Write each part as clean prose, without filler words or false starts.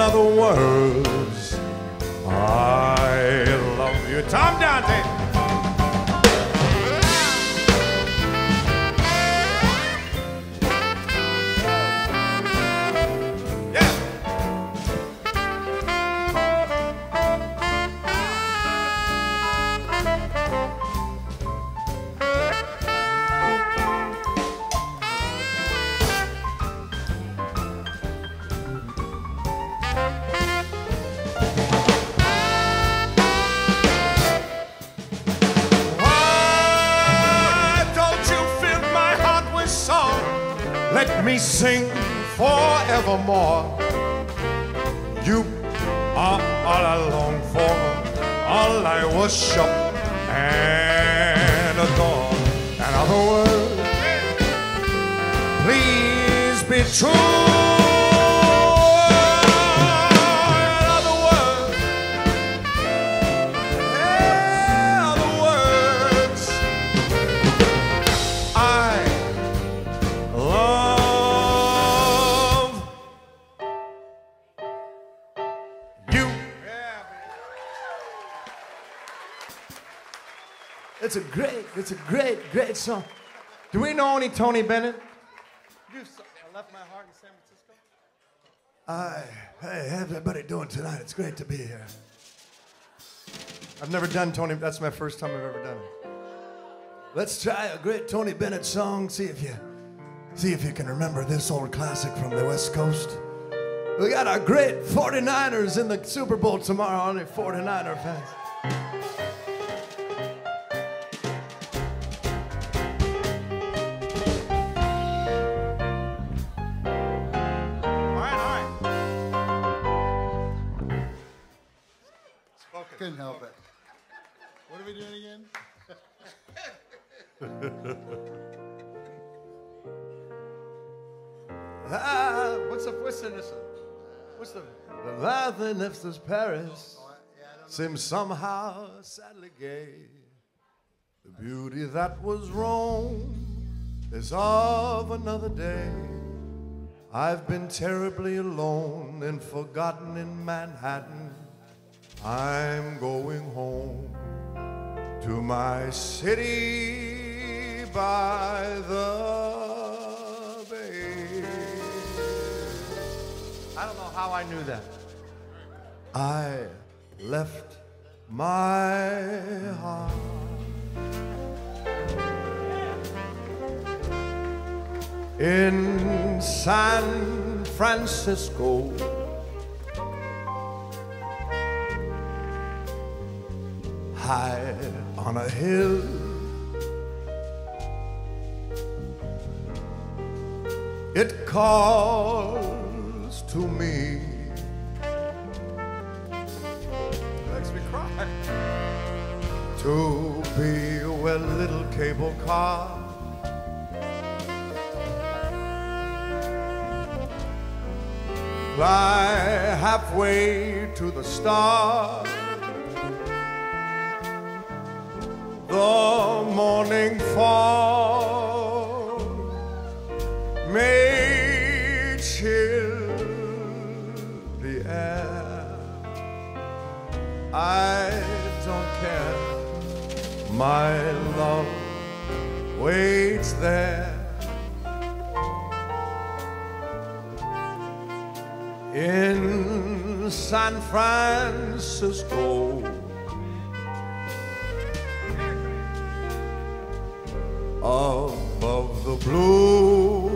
other words, I love you. Tom Dante. Let me sing forevermore. You are all I long for, all I worship and adore. In other words, please be true. It's a great song. Do we know any Tony Bennett? I left my heart in San Francisco. Hey, how's everybody doing tonight? It's great to be here. I've never done Tony. That's my first time I've ever done it. Let's try a great Tony Bennett song. See if you can remember this old classic from the West Coast. We got our great 49ers in the Super Bowl tomorrow. Only 49er fans. Couldn't help it. What are we doing again? What's the laughing if this Paris seems somehow sadly gay. The beauty that was Rome is of another day. I've been terribly alone and forgotten in Manhattan. I'm going home to my city by the bay. I don't know how I knew that. I left my heart in San Francisco. High on a hill, it calls to me. Makes me cry. To be where little cable car fly halfway to the stars. The morning fog may chill the air. I don't care. My love waits there in San Francisco. Above the blue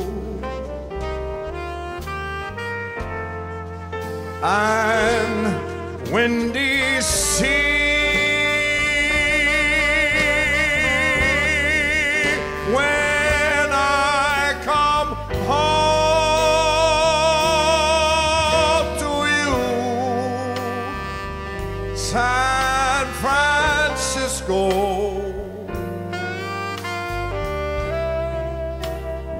and windy sea, when I come home to you, San Francisco.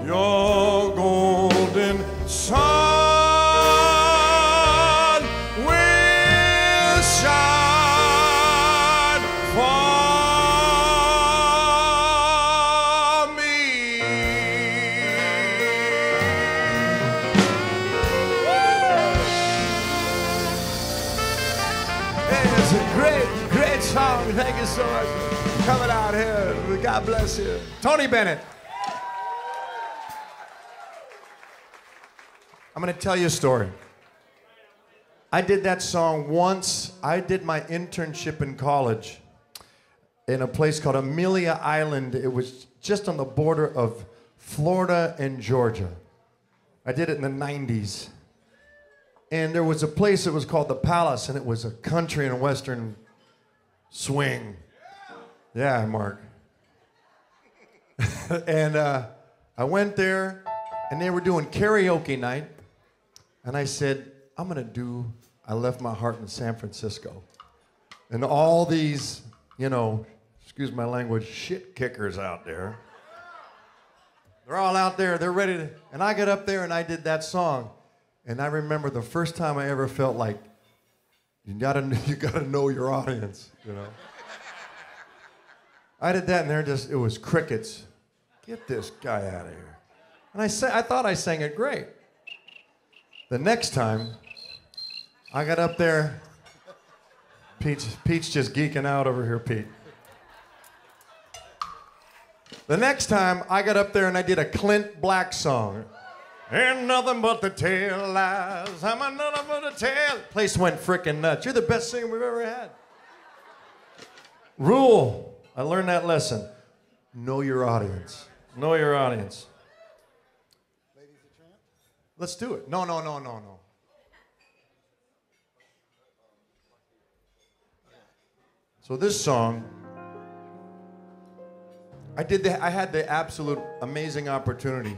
Your golden sun will shine for me. song. Thank you so much for coming out here. God bless you. Tony Bennett. I'm going to tell you a story. I did that song once. I did my internship in college in a place called Amelia Island. It was just on the border of Florida and Georgia. I did it in the 90s. And there was a place that was called the Palace, and it was a country and western swing. Yeah, Mark. And I went there, and they were doing karaoke night. And I said, I'm gonna do I Left My Heart in San Francisco. And all these, you know, excuse my language, shit kickers out there. They're all out there, they're ready to, and I got up there and I did that song. And I remember the first time I ever felt like, you gotta know your audience, you know. I did that and it was crickets. Get this guy out of here. And I thought I sang it great. The next time, I got up there, Pete's just geeking out over here, Pete. The next time, I got up there and I did a Clint Black song. Ain't nothing but the tail lies, I'm a nothing but the tail. Place went frickin' nuts. You're the best singer we've ever had. Rule, I learned that lesson. Know your audience. Know your audience. Let's do it. No. So this song, I had the absolute amazing opportunity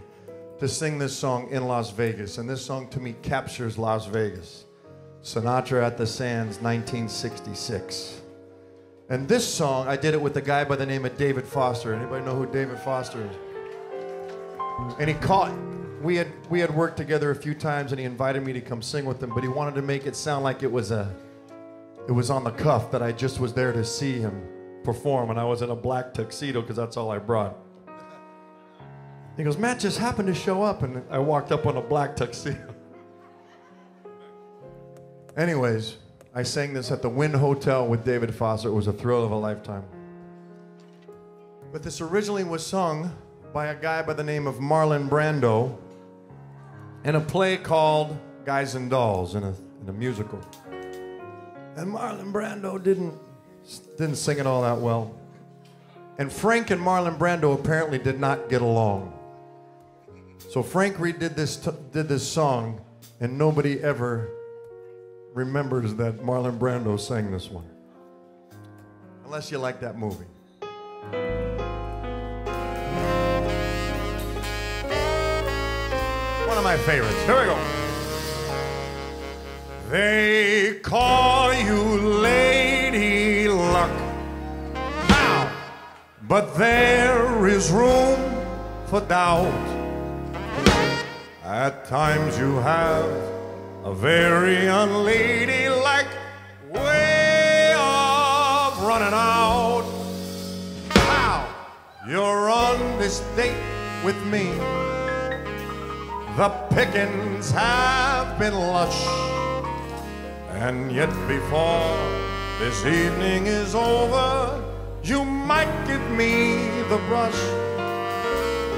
to sing this song in Las Vegas, and this song to me captures Las Vegas. Sinatra at the Sands, 1966. And this song, I did it with a guy by the name of David Foster. Anybody know who David Foster is? And we had worked together a few times, and he invited me to come sing with him, but he wanted to make it sound like it was on the cuff, that I just was there to see him perform, and I was in a black tuxedo because that's all I brought. He goes, Matt just happened to show up, and I walked up on a black tuxedo. Anyways, I sang this at the Wynn Hotel with David Foster. It was a thrill of a lifetime. But this originally was sung by a guy by the name of Marlon Brando in a play called Guys and Dolls, in a musical. And Marlon Brando didn't sing it all that well. And Frank and Marlon Brando apparently did not get along. So Frank redid this song, and nobody ever remembers that Marlon Brando sang this one. Unless you like that movie. One of my favorites. Here we go. They call you Lady Luck. Ow! But there is room for doubt. At times you have a very unladylike way of running out. Ow! You're on this date with me. The pickings have been lush. And yet before this evening is over, you might give me the brush.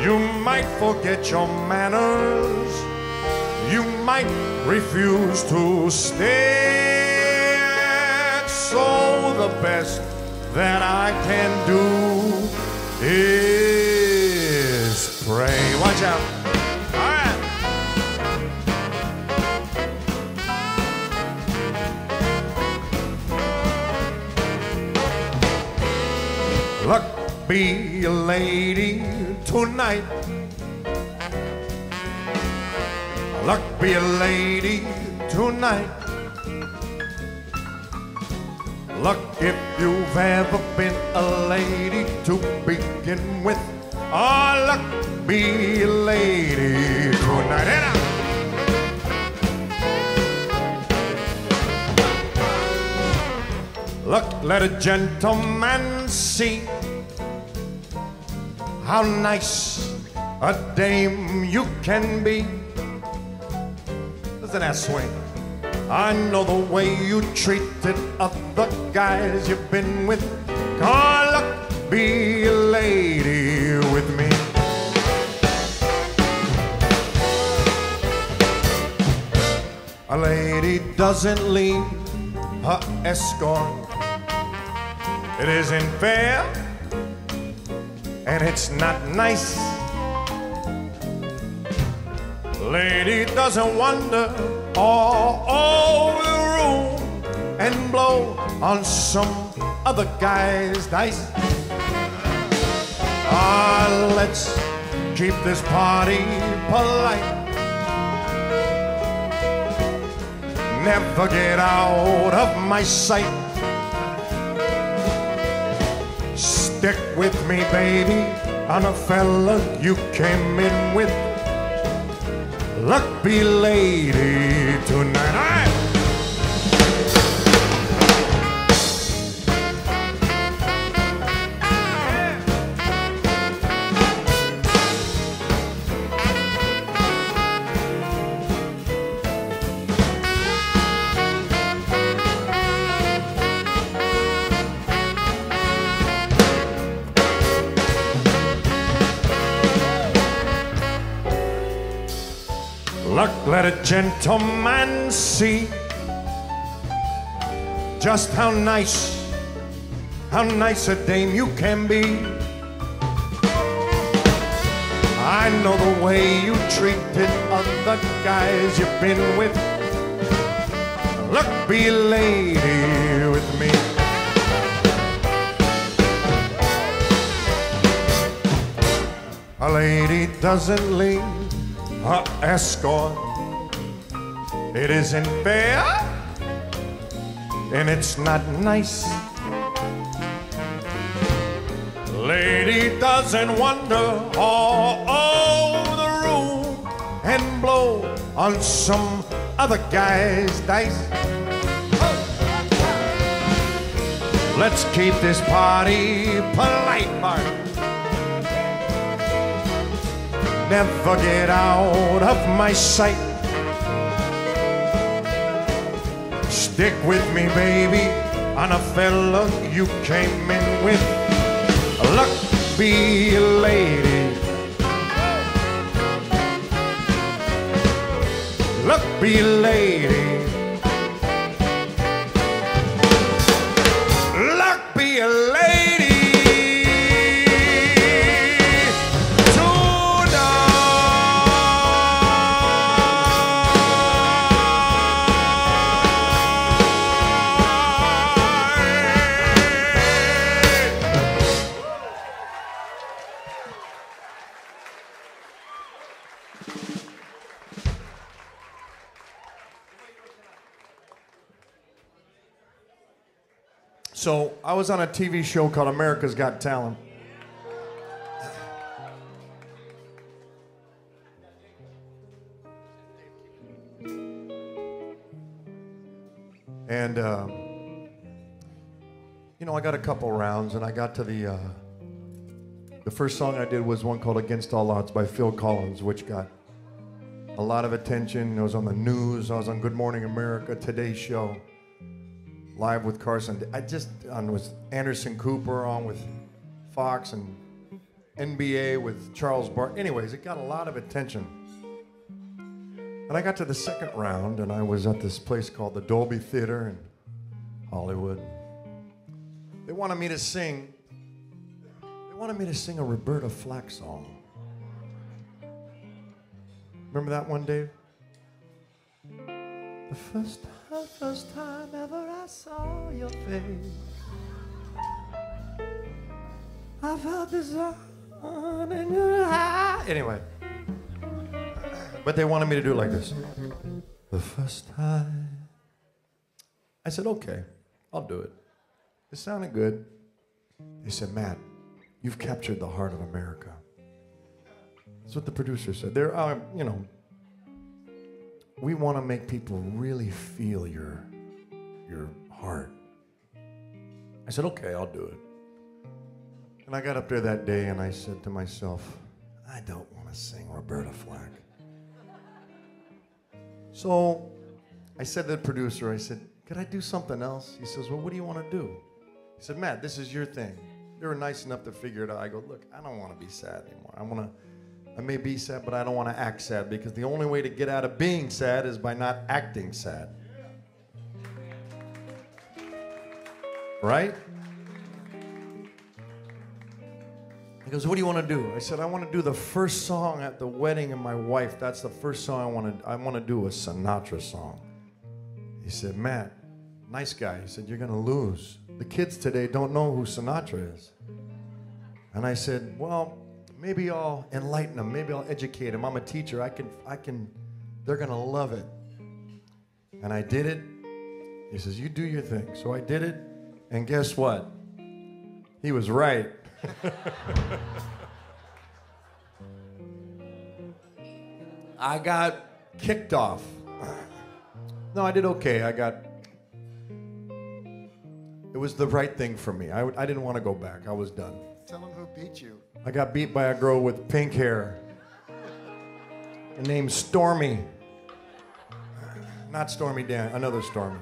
You might forget your manners. You might refuse to stay. So the best that I can do is pray. Watch out. Luck be a lady tonight. Luck be a lady tonight. Luck if you've ever been a lady to begin with. Oh, luck be a lady tonight. Look, let a gentleman see how nice a dame you can be. Listen to that swing. I know the way you treated other guys you've been with. Come look, be a lady with me. A lady doesn't leave her escort. It isn't fair, and it's not nice. Lady doesn't wander all over the room and blow on some other guy's dice. Let's keep this party polite. Never get out of my sight. Stick with me, baby, on a fella you came in with. Luck be lady tonight. Luck, let a gentleman see just how nice a dame you can be. I know the way you treated other guys you've been with. Luck, be a lady with me. A lady doesn't leave her escort. It isn't fair, and it's not nice. Lady doesn't wander all over the room and blow on some other guy's dice. Let's keep this party polite, Mark. Never get out of my sight. Stick with me, baby, on a fella you came in with. Luck, be a lady. Luck, be a lady. Luck, be a lady. So I was on a TV show called America's Got Talent. And, you know, I got a couple rounds, and I got to the first song I did was one called Against All Odds by Phil Collins, which got a lot of attention. It was on the news. I was on Good Morning America, Today's Show. Live with Carson. I just on with Anderson Cooper, on with Fox, and NBA with Charles Bart. Anyways, it got a lot of attention. And I got to the second round, and I was at this place called the Dolby Theater in Hollywood. They wanted me to sing a Roberta Flack song. Remember that one, Dave? The first time ever I saw your face, I felt the sun in your eye. Anyway, but they wanted me to do it like this. The first time. I said, okay, I'll do it. It sounded good. They said, Matt, you've captured the heart of America. That's what the producer said. They're, you know, we want to make people really feel your heart. I said, okay, I'll do it. And I got up there that day and I said to myself, I don't want to sing Roberta Flack. So I said to the producer, I said, could I do something else? He says, well, what do you want to do? He said, Matt, this is your thing. They were nice enough to figure it out. I go, look, I don't want to be sad anymore. I may be sad, but I don't want to act sad, because the only way to get out of being sad is by not acting sad. Right? He goes, what do you want to do? I said, I want to do the first song at the wedding of my wife. That's the first song I want to do a Sinatra song. He said, Matt, nice guy. He said, you're going to lose. The kids today don't know who Sinatra is. And I said, well, maybe I'll enlighten them. Maybe I'll educate them. I'm a teacher. They're going to love it. And I did it. He says, you do your thing. So I did it. And guess what? He was right. I got kicked off. No, I did okay. It was the right thing for me. I didn't want to go back. I was done. Tell him who beat you. I got beat by a girl with pink hair. Her name's Stormy. Not Stormy Dan, another Stormy.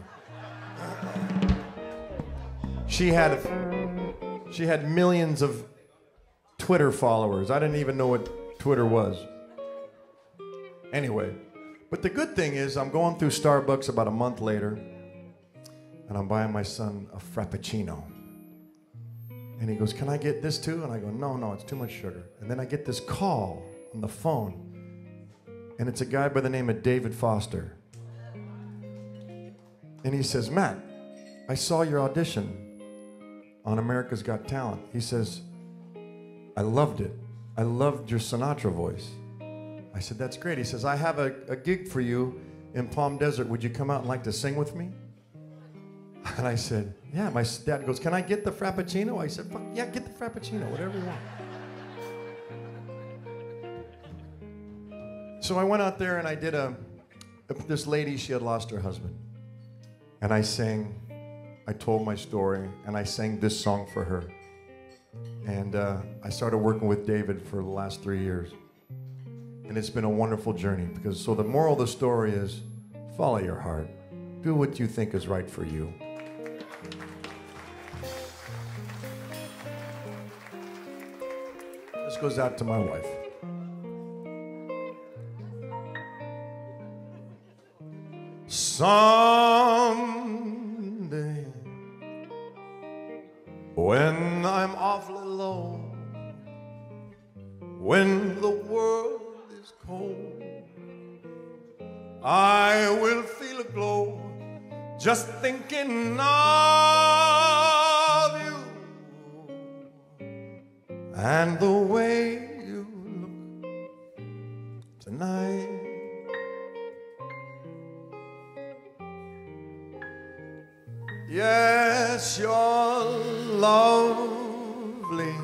She had millions of Twitter followers. I didn't even know what Twitter was. Anyway, but the good thing is I'm going through Starbucks about a month later, and I'm buying my son a Frappuccino. And he goes, can I get this too? And I go, no, it's too much sugar. And then I get this call on the phone, and it's a guy by the name of David Foster. And he says, Matt, I saw your audition on America's Got Talent. He says, I loved it. I loved your Sinatra voice. I said, that's great. He says, I have a gig for you in Palm Desert. Would you come out and like to sing with me? And I said, yeah. My dad goes, can I get the Frappuccino? I said, fuck yeah, get the Frappuccino, whatever you want. So I went out there and I did this lady, she had lost her husband. And I sang, I told my story, and I sang this song for her. And I started working with David for the last 3 years. And it's been a wonderful journey, because so the moral of the story is, follow your heart. Do what you think is right for you. This goes out to my wife. Someday, when I'm awfully low, when the world is cold, I will feel a glow just thinking of you and the way you look tonight. Yes, you're lovely,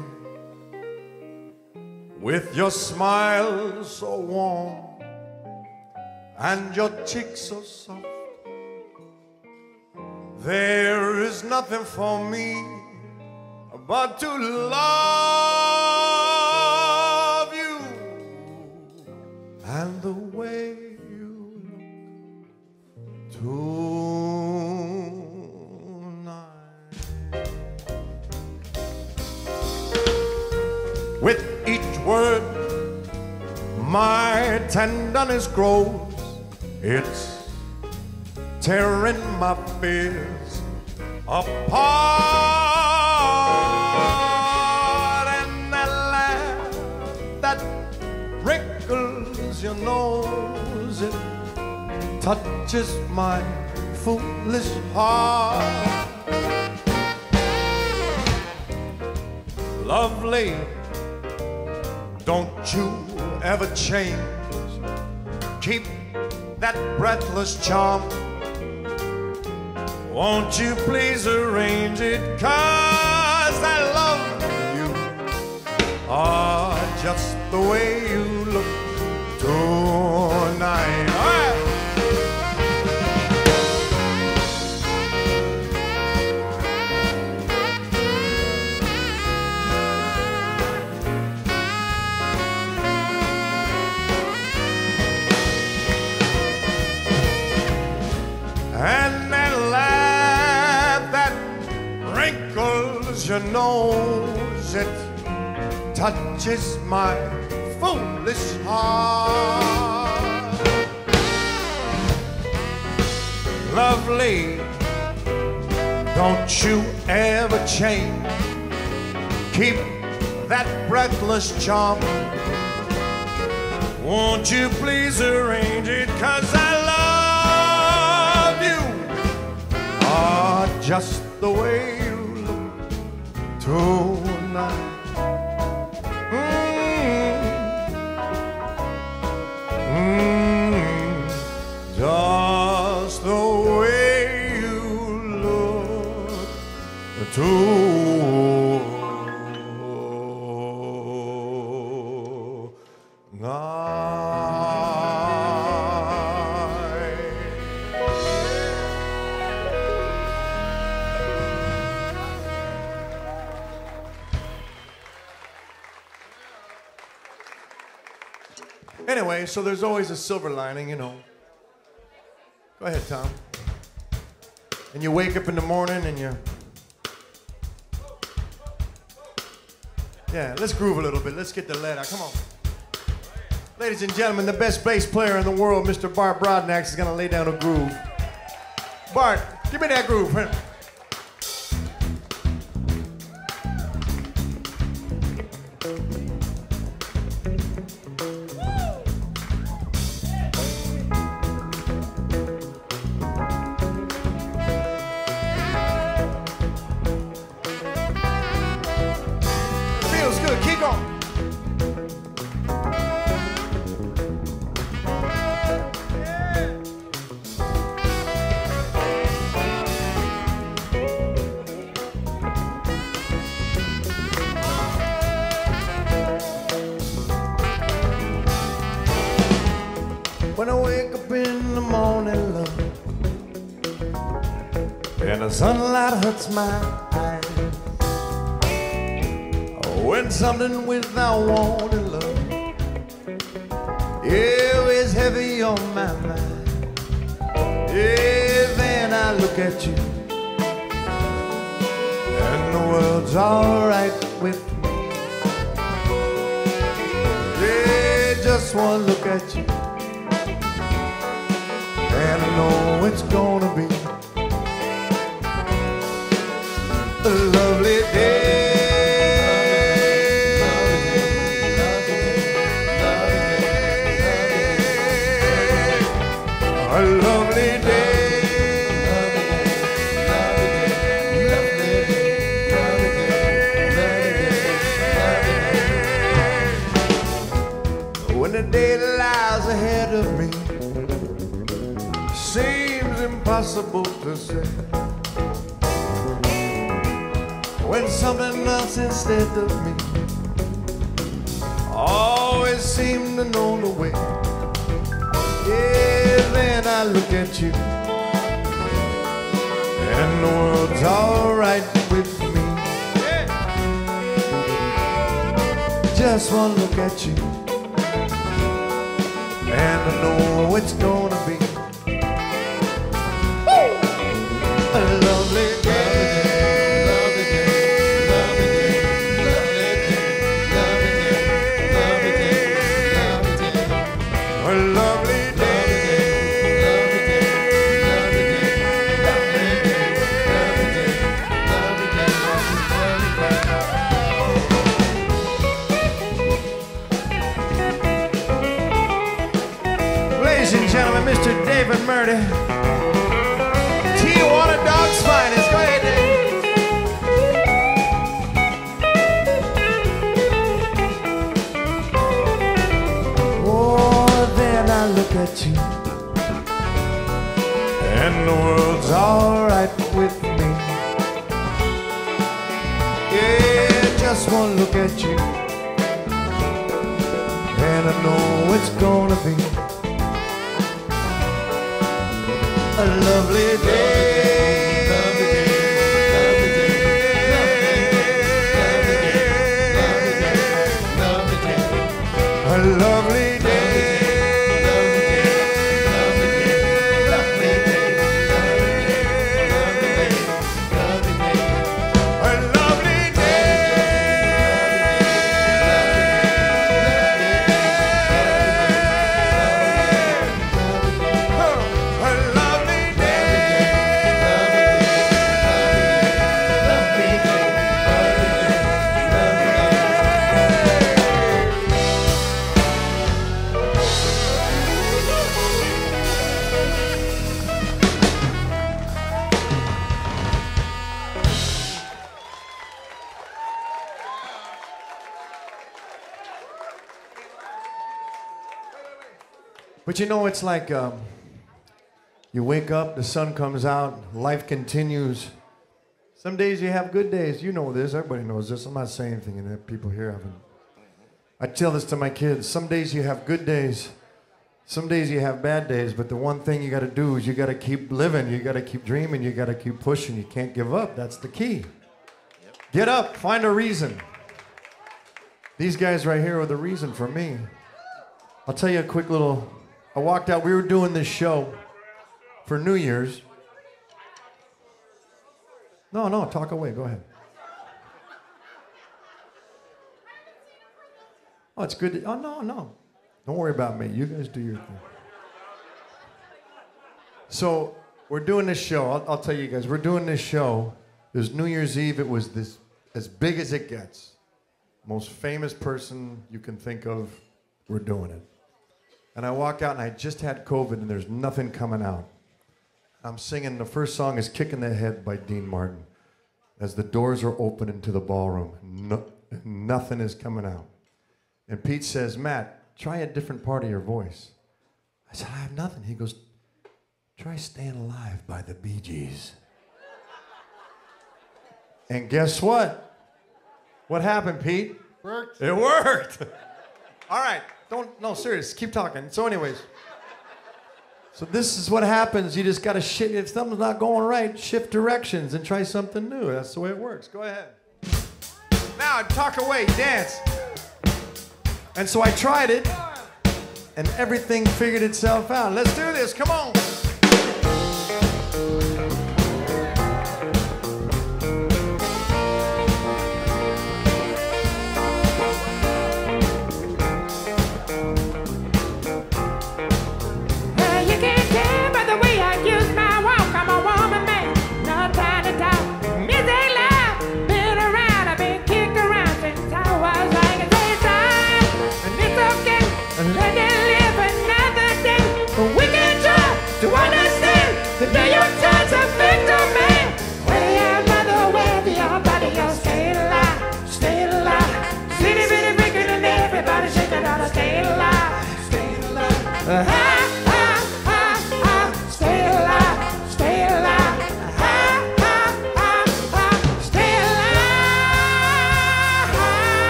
with your smile so warm and your cheeks so soft. There is nothing for me but to love you and the way you look tonight. With each word my tenderness grows. It's tearing my fears apart, and that laugh that wrinkles your nose, it touches my foolish heart. Lovely, don't you ever change. Keep that breathless charm. Won't you please arrange it, 'cause I love you. Just the way you look tonight. All right. your nose, it touches my foolish heart. Lovely, don't you ever change. Keep that breathless charm. Won't you please arrange it, 'cause I love you. Ah, just the way you look tonight. Just the way you look tonight. Anyway, so there's always a silver lining, you know. Go ahead, Tom. And you wake up in the morning and you... Yeah, let's groove a little bit. Let's get the lead out. Come on. Ladies and gentlemen, the best bass player in the world, Mr. Bart Brodnax, is going to lay down a groove. Bart, give me that groove. Feels good. Keep going. When I wake up in the morning, love, and the sunlight hurts my eyes. When something without wanting, love, is heavy on my mind. Yeah, then I look at you, and the world's alright with me. Yeah, just one look at you, and I know it's gonna be a lovely day. A lovely day. When the day lies ahead of me seems impossible to say. When something else instead of me always seems to know the way. Yeah, then I look at you, and the world's alright with me. Yeah. Just one look at you, and I know it's gonna be a lovely day. A lovely day. Ladies and gentlemen, Mr. David Murdy, Tijuana Dog's finest. Go ahead, Dave. Oh, then I look at you, and the world's alright with me. Yeah, just one look at you, and I know it's gonna be a lovely day. Lovely day. Lovely day. Lovely day. A lovely day. A lovely But you know, it's like you wake up, the sun comes out, life continues. Some days you have good days. You know this. Everybody knows this. I'm not saying anything, and people here haven't. I tell this to my kids. Some days you have good days. Some days you have bad days. But the one thing you got to do is you got to keep living. You got to keep dreaming. You got to keep pushing. You can't give up. That's the key. Yep. Get up. Find a reason. These guys right here are the reason for me. I'll tell you a quick little... I walked out. We were doing this show for New Year's. No, talk away. Go ahead. Oh, it's good. Oh, no. Don't worry about me. You guys do your thing. So we're doing this show. I'll tell you guys. We're doing this show. It was New Year's Eve. It was this as big as it gets. Most famous person you can think of. We're doing it. And I walk out, and I just had COVID, and there's nothing coming out. I'm singing. The first song is "Kicking the Head" by Dean Martin. As the doors are open into the ballroom, nothing is coming out. And Pete says, "Matt, try a different part of your voice." I said, "I have nothing." He goes, "Try Staying Alive by the Bee Gees." And guess what? What happened, Pete? Worked. It worked. All right. No, serious. Keep talking. So anyways. So this is what happens. You just got to shift. If something's not going right, shift directions and try something new. That's the way it works. Go ahead. Now, talk away. Dance. And so I tried it, and everything figured itself out. Let's do this. Come on.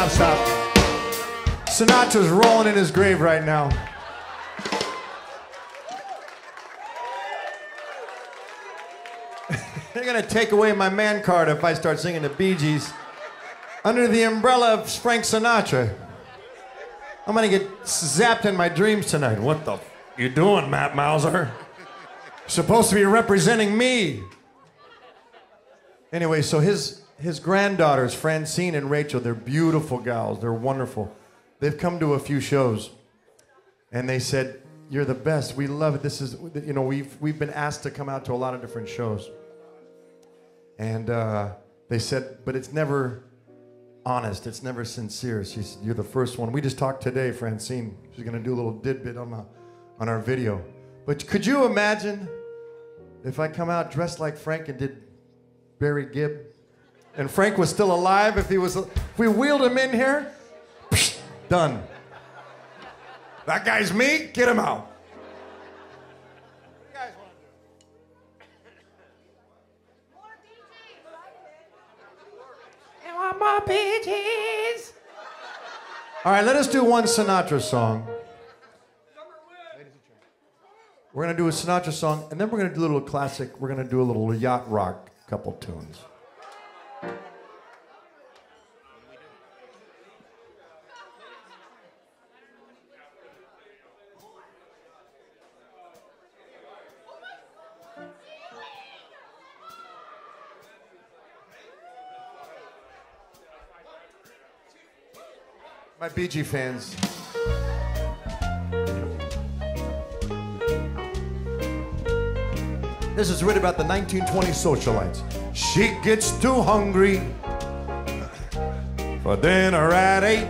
Stop. Sinatra's rolling in his grave right now. They're gonna take away my man card if I start singing the Bee Gees under the umbrella of Frank Sinatra. I'm gonna get zapped in my dreams tonight. What the you doing, Matt Mauser? You're supposed to be representing me. Anyway, so his granddaughters, Francine and Rachel, they're beautiful gals. They're wonderful. They've come to a few shows, and they said, "You're the best. We love it. This is, you know, we've been asked to come out to a lot of different shows." And they said, "But it's never honest. It's never sincere." She said, "You're the first one." We just talked today, Francine. She's gonna do a little tidbit on our video. But could you imagine if I come out dressed like Frank and did Barry Gibb? And Frank was still alive, if we wheeled him in here, psh, done. That guy's me, get him out. What do you guys want to do? And one more Bee Gees. All right, let us do one Sinatra song. We're gonna do a Sinatra song, and then we're gonna do a little classic. We're gonna do a little yacht rock couple tunes. My Bee Gee fans. This is written about the 1920 socialites. She gets too hungry for dinner at 8.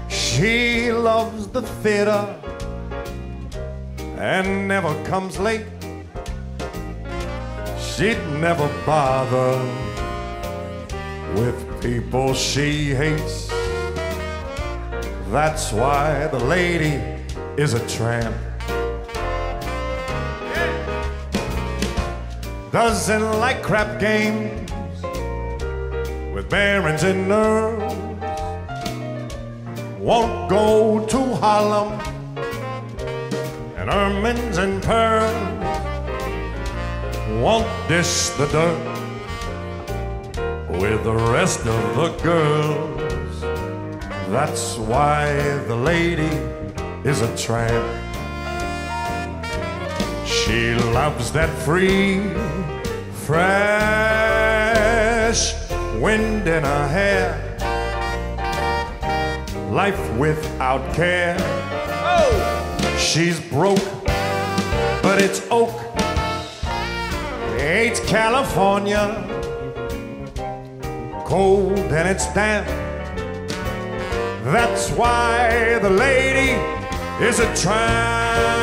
She loves the theater and never comes late. She'd never bother with people she hates. That's why the lady is a tramp. Doesn't like crap games with barons and nerves. Won't go to Harlem and ermines and pearls. Won't dish the dirt with the rest of the girls. That's why the lady is a tramp. She loves that free, fresh wind in her hair. Life without care. Oh! She's broke, but it's oak. Hates California, cold and it's damp. That's why the lady is a tramp.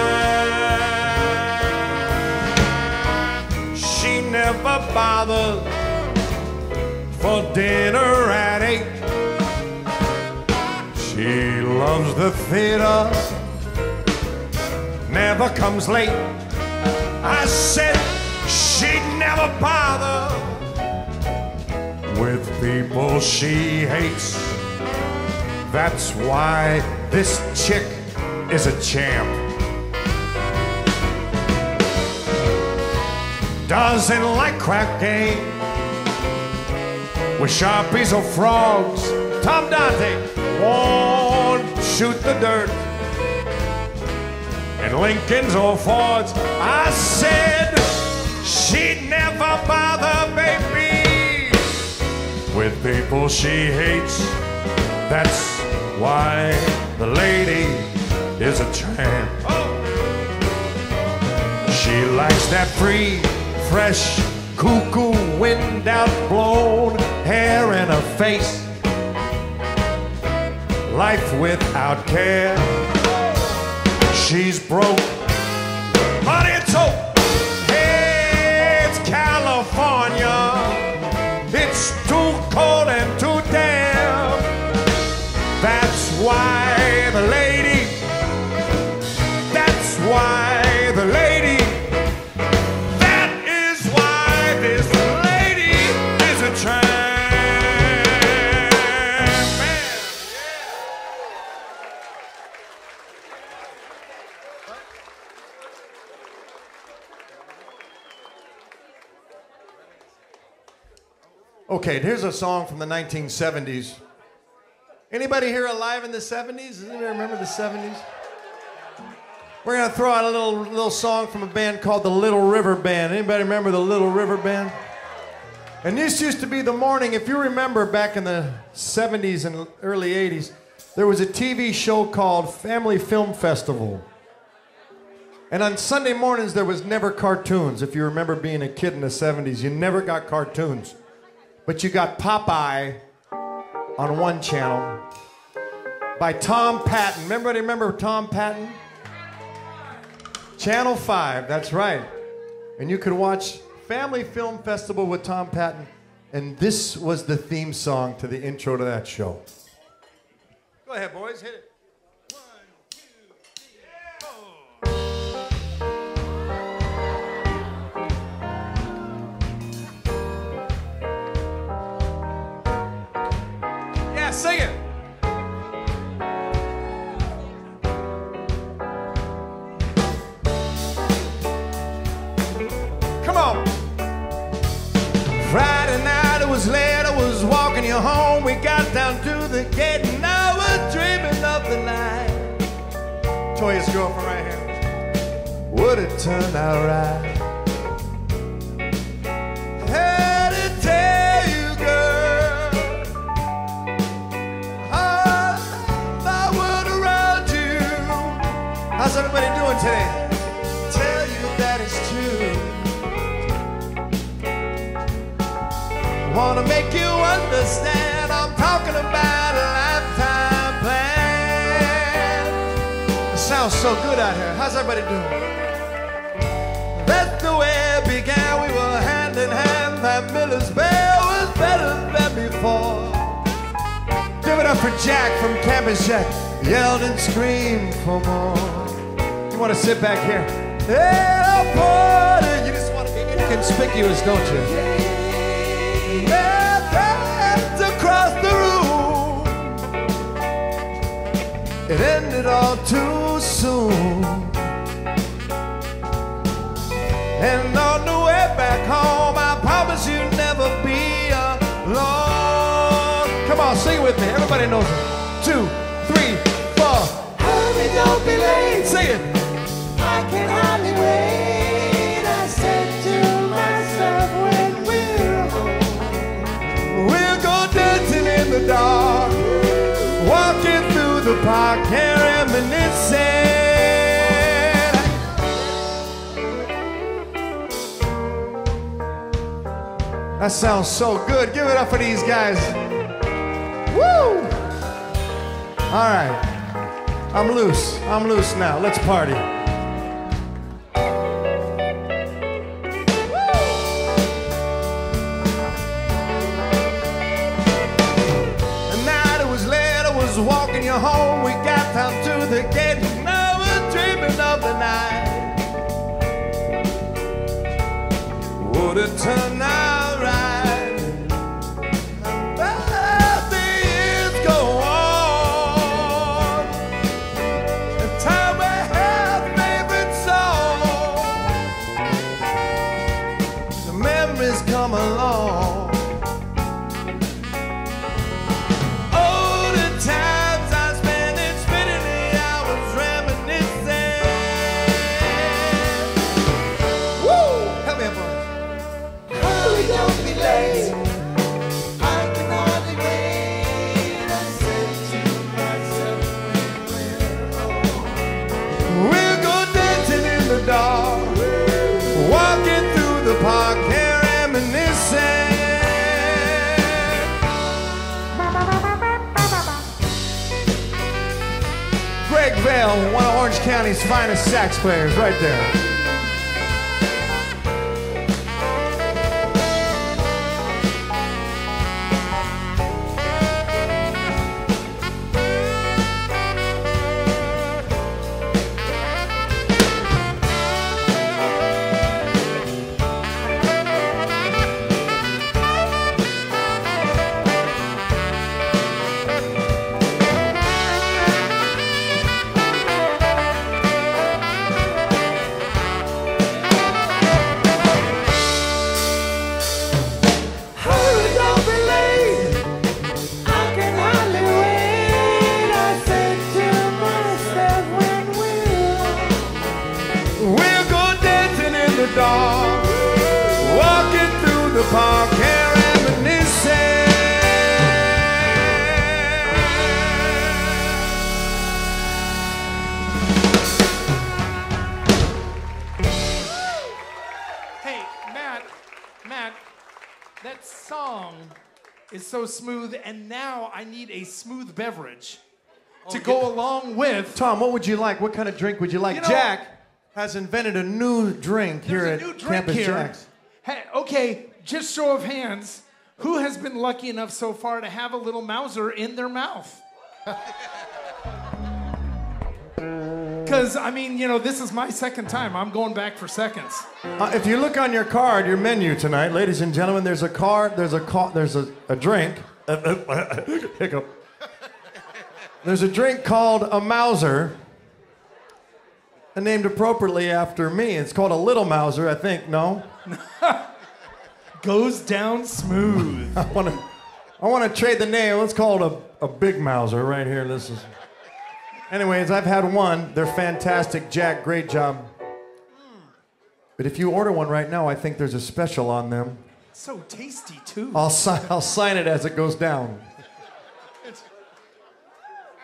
She never bothers for dinner at 8. She loves the theater, never comes late. I said she'd never bother with people she hates. That's why this chick is a champ. Doesn't like crap games with Sharpies or frogs. Tom Dante won't shoot the dirt in Lincolns or Fords. I said she'd never bother, baby, with people she hates. That's why the lady is a tramp. Oh. She likes that free, fresh, cuckoo, wind out blown hair in her face. Life without care. She's broke, but it's hope. Hey, it's California. It's too cold and too damp. That's why the lady, that's why the lady, that is why this lady is a tramp. Okay, here's a song from the 1970s. Anybody here alive in the 70s? Does anybody remember the 70s? We're gonna throw out a little song from a band called the Little River Band. Anybody remember the Little River Band? And this used to be the morning, if you remember back in the 70s and early 80s, there was a TV show called Family Film Festival. And on Sunday mornings there was never cartoons. If you remember being a kid in the 70s, you never got cartoons. But you got Popeye on one channel by Tom Patton. Remember Tom Patton? Channel 5, that's right. And you could watch Family Film Festival with Tom Patton. And this was the theme song to the intro to that show. Go ahead, boys, hit it. 1, 2, 3, 4. Yeah, sing it. Come on. Friday night, it was late, I was walking you home. We got down to the gate and I was dreaming of the night. Toya's girlfriend right here. Would it turn out right? Had to tell you, girl, my world around you. How's everybody doing today? Tell you that it's Wanna make you understand, I'm talking about a lifetime plan. It sounds so good out here. How's everybody doing? That's the way it began. We were hand in hand. That Miller's Bell was better than before. Give it up for Jack from Campus Jack. Yelled and screamed for more. You want to sit back here? Yeah, party. You just want to be inconspicuous, don't you? That's across the room. It ended all too soon. And on the way back home, I promise you'll never be alone. Come on, sing it with me. Everybody knows it. 2, 3, 4. Hurry, don't be late. Sing it. I can hardly wait. I said to myself when we're home. We'll go dancing in the dark, walking through the park and reminiscing. That sounds so good. Give it up for these guys. Woo! All right. I'm loose. I'm loose now. Let's party. The night it was late, I was walking you home. We got down to the gate, and I was dreaming of the night. Would it turn out right? But the years go on. The time we had favorite song. The memories come along. Oh, the times I spent in spending the hours reminiscing. Woo! Help me up, boys. Hurry, don't be late. I can hardly wait. I said to myself when we're home. We'll go dancing in the dark, walking through the park and reminiscing. Greg Vale, one of Orange County's finest sax players, right there. Hurry, don't be late. I can hardly wait. I said to myself when we're home. We'll go dancing in the dark, walking through the park and reminiscing. Hey, Matt, that song is so smooth, and now I need a smooth beverage to go along with. Tom, what would you like? What kind of drink would you like? You know- Jack has invented a new drink here There's at a new drink Campus here. Jack's. Hey, okay, just show of hands. Who has been lucky enough so far to have a little Mauser in their mouth? Because, I mean, you know, this is my second time. I'm going back for seconds. If you look on your card, your menu tonight, ladies and gentlemen, there's a card, there's a drink. Hiccup. There's a drink called a Mauser, named appropriately after me. It's called a Little Mauser, I think. No? Goes down smooth. I want to trade the name. Let's call it a Big Mauser right here. This is. Anyways, I've had one. They're fantastic. Jack, great job. But if you order one right now, I think there's a special on them. So tasty, too. I'll sign it as it goes down.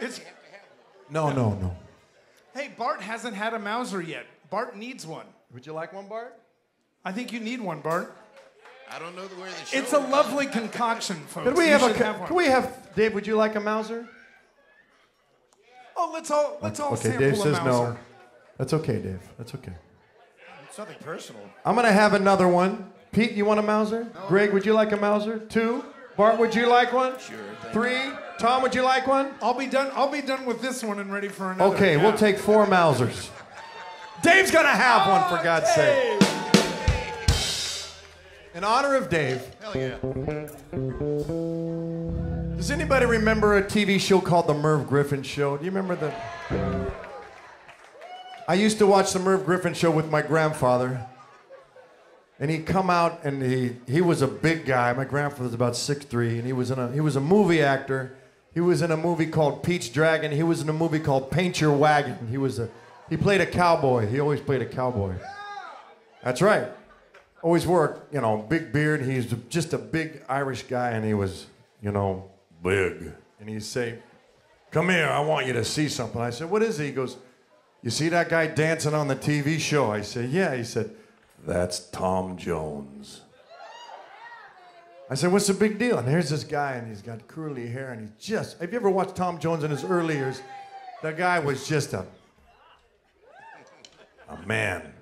It's, No. hey, Bart hasn't had a Mauser yet. Bart needs one. Would you like one, Bart? I think you need one, Bart. I don't know where the show. It's a lovely concoction, folks. Could we You have should have one. Could we have Dave? Would you like a Mauser? Oh, let's all Okay, sample Dave a says Mauser. no. That's okay, Dave. That's okay. It's nothing personal. I'm gonna have another one. Pete, you want a Mauser? No. Greg, would you like a Mauser? 2. Bart, would you like one? Sure. 3. Tom, would you like one? I'll be done with this one and ready for another. Okay, Yeah. we'll take 4 Mausers. Dave's gonna have one, for God's sake. In honor of Dave. Hell yeah. Does anybody remember a TV show called The Merv Griffin Show? Do you remember the... I used to watch The Merv Griffin Show with my grandfather. And he'd come out and he was a big guy. My grandfather was about 6'3", and he was a movie actor. He was in a movie called Pete's Dragon. He was in a movie called Paint Your Wagon. He played a cowboy. He always played a cowboy. That's right. Always wore, big beard. He's just a big Irish guy, and he was, big. And he'd say, "Come here, I want you to see something." I said, "What is it?" He goes, "You see that guy dancing on the TV show?" I said, "Yeah." He said, "That's Tom Jones." I said, "What's the big deal?" And here's this guy, and he's got curly hair, and have you ever watched Tom Jones in his early years? The guy was just a man.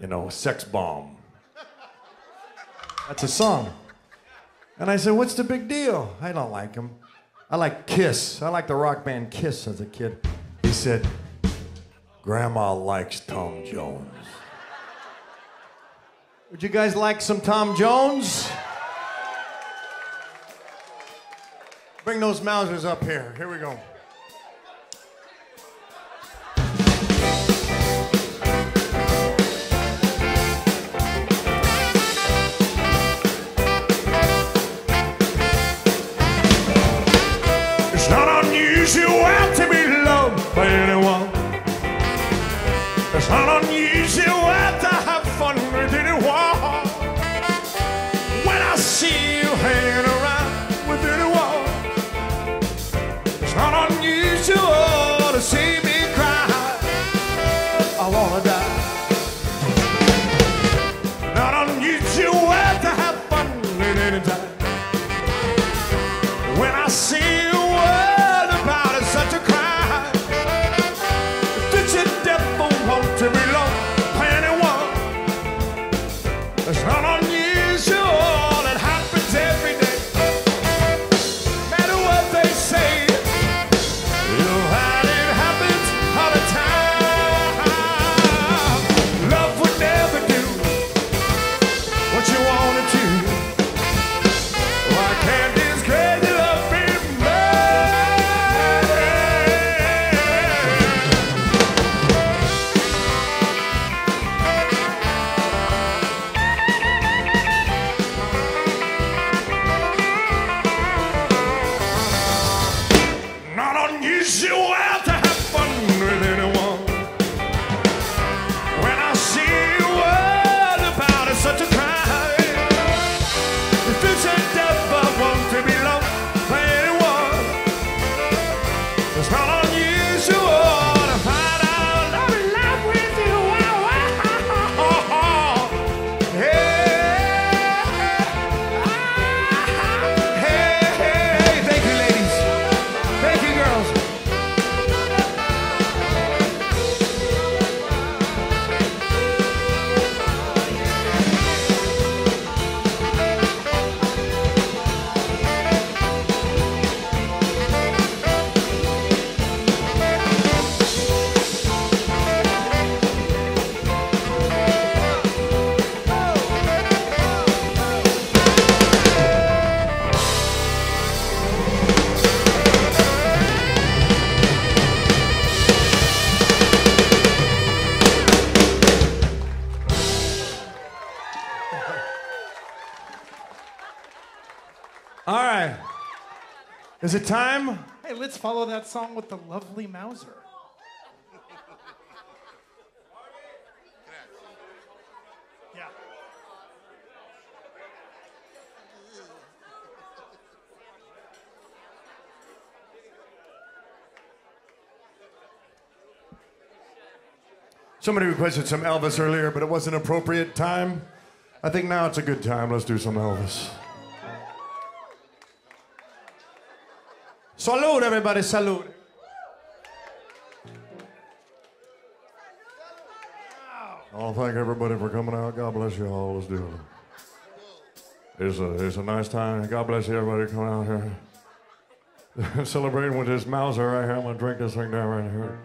A sex bomb. That's a song. And I said, "What's the big deal?" "I don't like him. I like Kiss. I like the rock band Kiss as a kid." He said, "Grandma likes Tom Jones." Would you guys like some Tom Jones? Bring those Mausers up here. Here we go. It's not unusual to be loved by anyone. It's not unusual to have fun with anyone. When I see you hanging around with anyone, it's not unusual to see me cry. I wanna die. Not unusual to have fun at any time. When I see you worried about it, such a crime. Did you never want to be loved by anyone? It's not unusual, it happens every day. No matter what they say, it happens all the time. Love would never do what you wanted to. Why can't this crazy love be mine? Not unusual to have fun with anyone. When I see you worried about it, such a crime. If you should never want to be loved by anyone, it's not unusual to find out I'm in love with you. Hey, thank you, ladies. Thank you, girls. All right. Is it time? Hey, let's follow that song with the lovely Mauser. Yeah. Somebody requested some Elvis earlier, but it wasn't appropriate time. I think now it's a good time. Let's do some Elvis. Salute, everybody, salute. Oh, thank everybody for coming out. God bless you all. Let's do it. It's a nice time. God bless you, everybody, coming out here. Celebrating with this Mauser right here. I'm going to drink this thing down right here.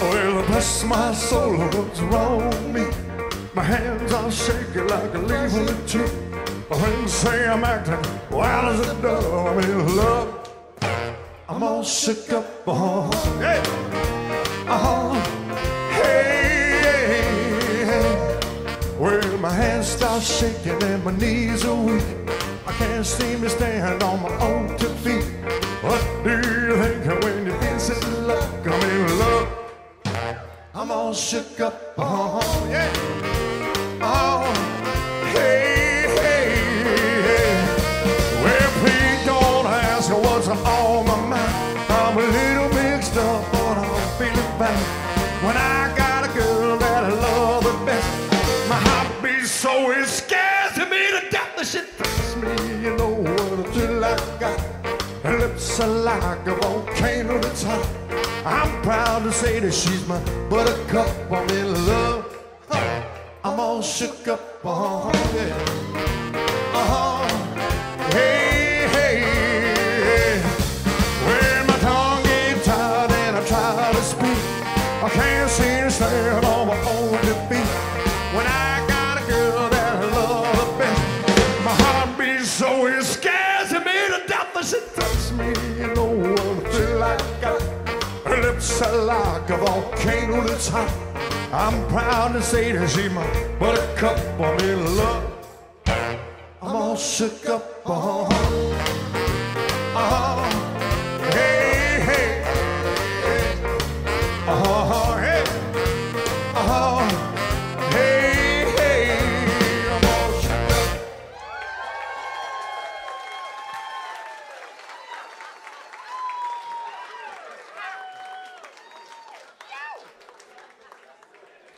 Well, bless my soul, what's wrong with me? My hands are shaking like a leaf on the tree. My friends say I'm acting wild as a dove. I'm in love. I'm all shook up. Hey, hey. Well, my hands start shaking and my knees are weak. I can't seem to stand on my own 2 feet. What do you think when you visit luck? I'm in love. I'm all shook up. Yeah. Oh, hey, hey, hey. Well, please don't ask what's on my mind. I'm a little mixed up, but I'm feeling bad. When I got a girl that I love the best, my heart beats so it scares me to death. The shit touches me, you know what I feel like. Her lips are like a volcano that's hot. I'm proud to say that she's my buttercup. I'm in love. I'm all shook up. Yeah. Hey, hey, hey. When my tongue gets tired and I try to speak, I can't seem to stand on my own 2 feet. When I got a girl that I love the best, my heart beats so it scares me to death. She touches me, you know what I feel like. Her lips are like a volcano that's hot. I'm proud to say that she's my buttercup. I'm in love. I'm all shook up. Hey, hey, hey. Hey, hey, hey. I'm all shook up.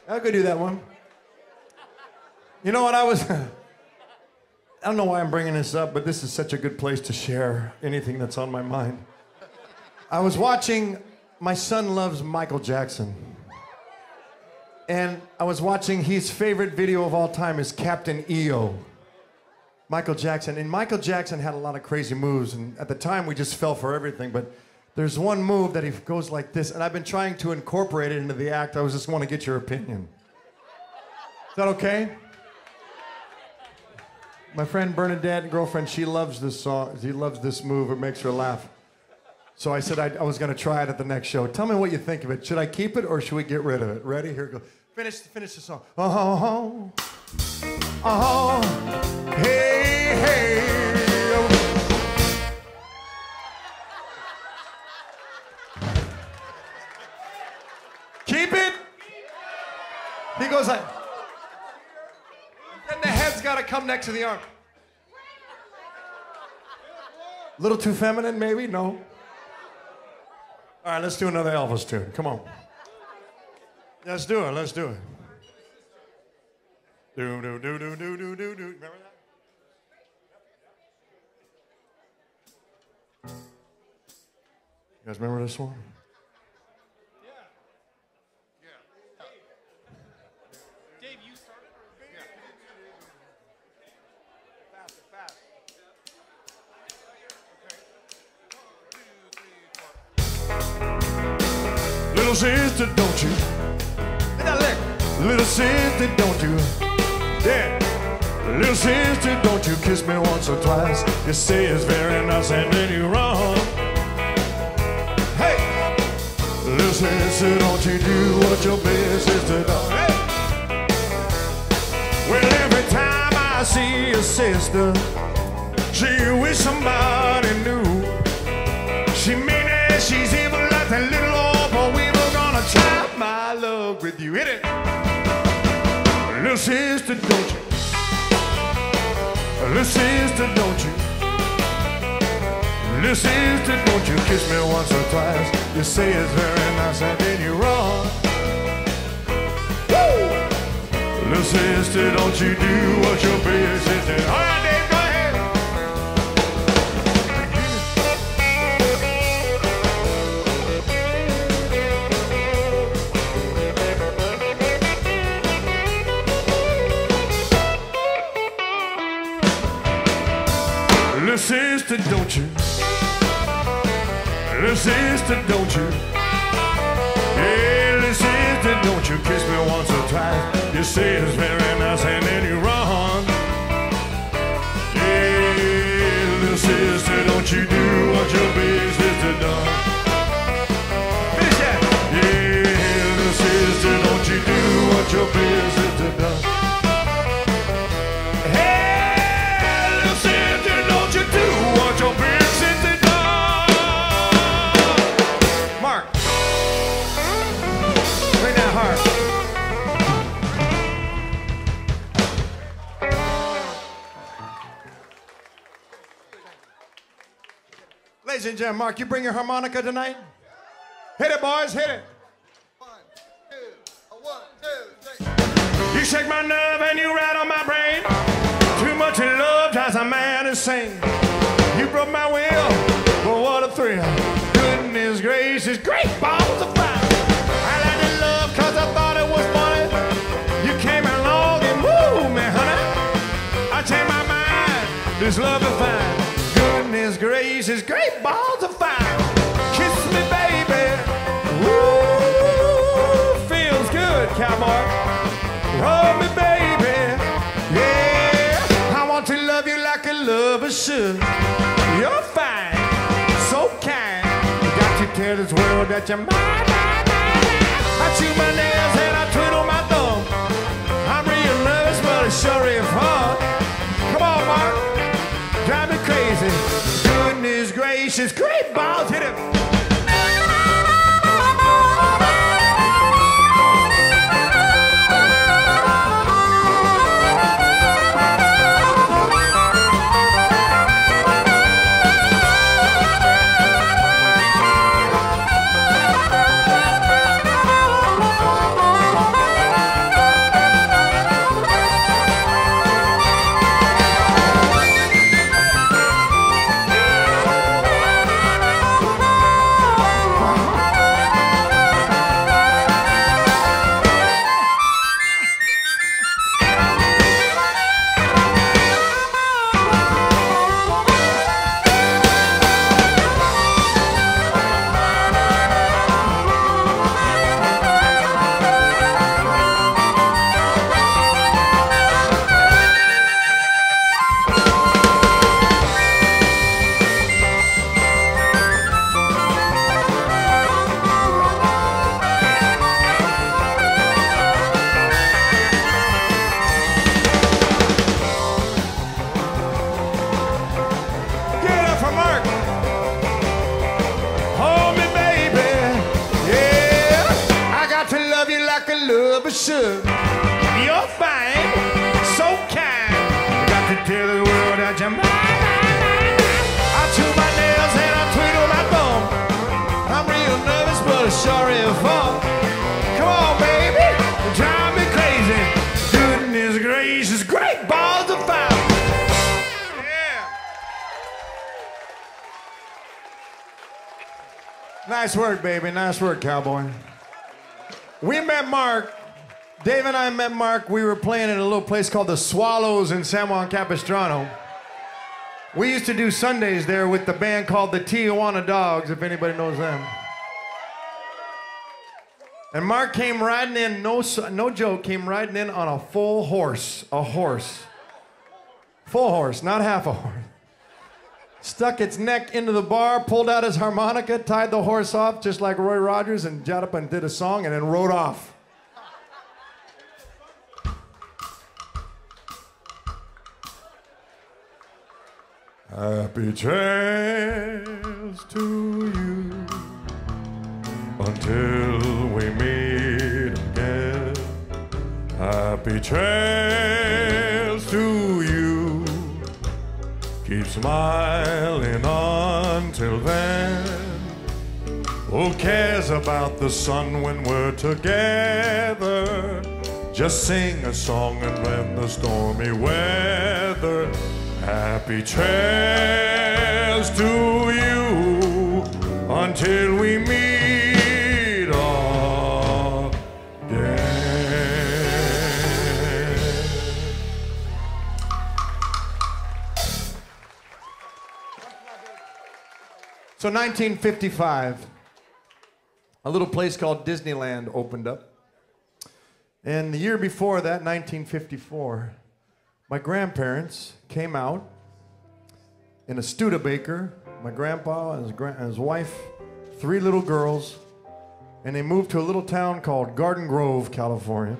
I could do that one. You know what, I don't know why I'm bringing this up, but this is such a good place to share anything that's on my mind. I was watching, my son loves Michael Jackson. And I was watching his favorite video of all time is Captain EO. Michael Jackson. And Michael Jackson had a lot of crazy moves, and at the time we just fell for everything, but there's one move that he goes like this, and I've been trying to incorporate it into the act. I just want to get your opinion. Is that okay? My friend Bernadette, girlfriend, she loves this song. She loves this move. It makes her laugh. So I said I was going to try it at the next show. Tell me what you think of it. Should I keep it or should we get rid of it? Ready? Here it goes. Finish the song. Oh, oh, oh, hey, hey. Keep it. He goes like, then the head's got to come next to the arm. A little too feminine, maybe? No. All right, let's do another Elvis tune. Come on. Let's do it. Let's do it. Do, do, do, do, do, do, do, do. Remember that? You guys remember this one? Little sister, don't you? Little sister, don't you? Yeah. Little sister, don't you kiss me once or twice? You say it's very nice and then you run. Hey. Little sister, don't you do what your big sister does? Hey. Well, every time I see a sister, she wish somebody knew. She mean it, she's evil like that little old boy. We were gonna try my love with you. Hit it. Little sister, don't you? Little sister, don't you? Little sister, don't you kiss me once or twice. You say it's very nice and then you run. Woo! Little sister, don't you do what your big sister. All right, Dave, go ahead. Little sister, don't you? Little sister, don't you? Hey, little sister, don't you kiss me once or twice. You say it's very nice and then you run. Yeah, little sister, don't you do what your big sister done. Finish that. Yeah, little sister, don't you do what your big sister done. Hey, little sister, don't you do what your big sister done. Mark, bring that heart. Ladies and gentlemen, Mark, you bring your harmonica tonight? Hit it, boys, hit it. 1, 2, 3. You shake my nerve and you rattle my brain. Too much in love drives a man insane. You broke my will, but what a thrill. Goodness gracious, great balls of fire. I liked your love cause I thought it was funny. You came along and woo me, honey. I changed my mind, this love is fine. Goodness gracious, great balls of fire. Kiss me, baby. Woo, feels good, cowboy. Hold me, baby. Yeah, I want to love you like a lover should. You're fine, so kind. You got to tell this world that you're mine. I chew my nails and I twiddle my thumb. I'm real nervous, but it's sure is fun. Come on, Mark. Drive me crazy. Goodness gracious, great balls, hit it. Should. You're fine, so kind. Got to tell the world that you're mine. I chew my nails and I twiddle my thumb. I'm real nervous, but it's sure is fun. Come on, baby, you drive me crazy. Goodness gracious, great balls of fire. Yeah. Nice work, baby. Nice work, cowboy. We met Mark. Dave and I met Mark. We were playing at a little place called the Swallows in San Juan Capistrano. We used to do Sundays there with the band called the Tijuana Dogs, if anybody knows them. And Mark came riding in, no joke, came riding in on a full horse. A horse. Full horse, not half a horse. Stuck its neck into the bar, pulled out his harmonica, tied the horse off just like Roy Rogers, and got up and did a song and then rode off. Happy trails to you until we meet again. Happy trails to you. Keep smiling on until then, who cares about the sun when we're together? Just sing a song and blend the stormy weather. Happy trails to you until we meet again. So 1955, a little place called Disneyland opened up. And the year before that, 1954, my grandparents came out in a Studebaker, my grandpa and his wife, 3 little girls, and they moved to a little town called Garden Grove, California.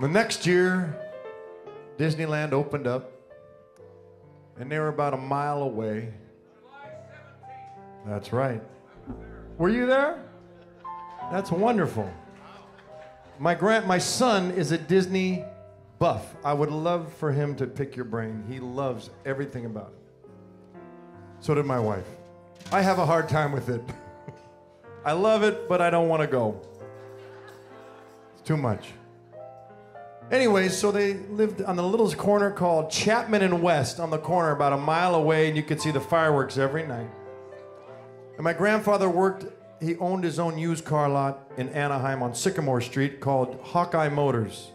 The next year, Disneyland opened up, and they were about a mile away. That's right. Were you there? That's wonderful. My son is a Disney buff. I would love for him to pick your brain. He loves everything about it. So did my wife. I have a hard time with it. I love it, but I don't want to go. It's too much. Anyways, so they lived on the little corner called Chapman and West, on the corner about a mile away, and you could see the fireworks every night. And my grandfather he owned his own used car lot in Anaheim on Sycamore Street called Hawkeye Motors.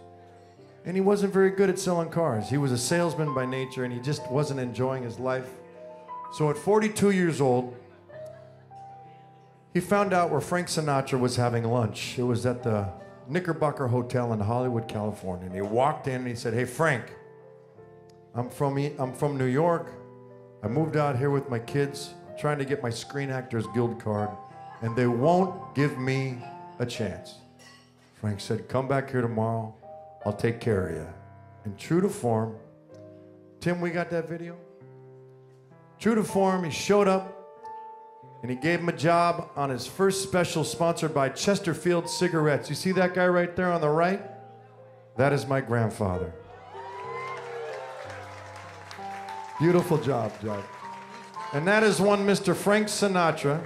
And he wasn't very good at selling cars. He was a salesman by nature, and he just wasn't enjoying his life. So at 42 years old, he found out where Frank Sinatra was having lunch. It was at the Knickerbocker Hotel in Hollywood, California. And he walked in and he said, "Hey, Frank, I'm from New York. I moved out here with my kids, trying to get my Screen Actors Guild card, and they won't give me a chance." Frank said, "Come back here tomorrow. I'll take care of you." And true to form, Tim, we got that video? True to form, he showed up and he gave him a job on his first special sponsored by Chesterfield Cigarettes. You see that guy right there on the right? That is my grandfather. Beautiful job, Jack. And that is one Mr. Frank Sinatra.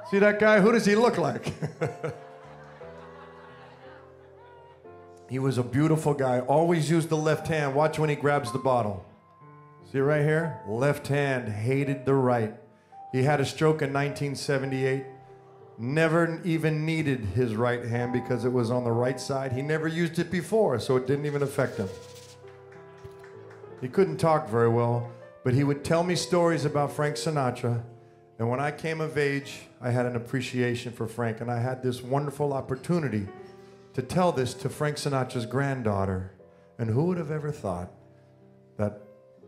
See that guy? Who does he look like? He was a beautiful guy. Always used the left hand. Watch when he grabs the bottle. See right here? Left hand, hated the right. He had a stroke in 1978. Never even needed his right hand because it was on the right side. He never used it before, so it didn't even affect him. He couldn't talk very well, but he would tell me stories about Frank Sinatra. And when I came of age, I had an appreciation for Frank, and I had this wonderful opportunity to tell this to Frank Sinatra's granddaughter. And who would have ever thought that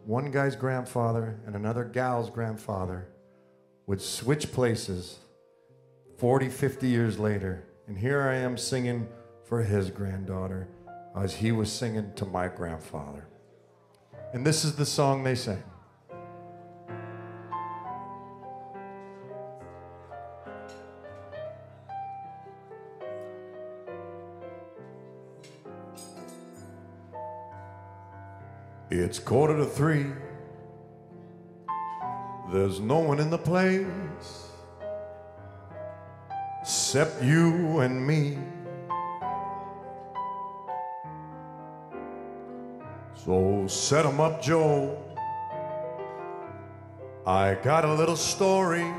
one guy's grandfather and another gal's grandfather would switch places 40, 50 years later. And here I am singing for his granddaughter as he was singing to my grandfather. And this is the song they sang. It's 2:45. There's no one in the place except you and me. So set 'em up, Joe. I got a little story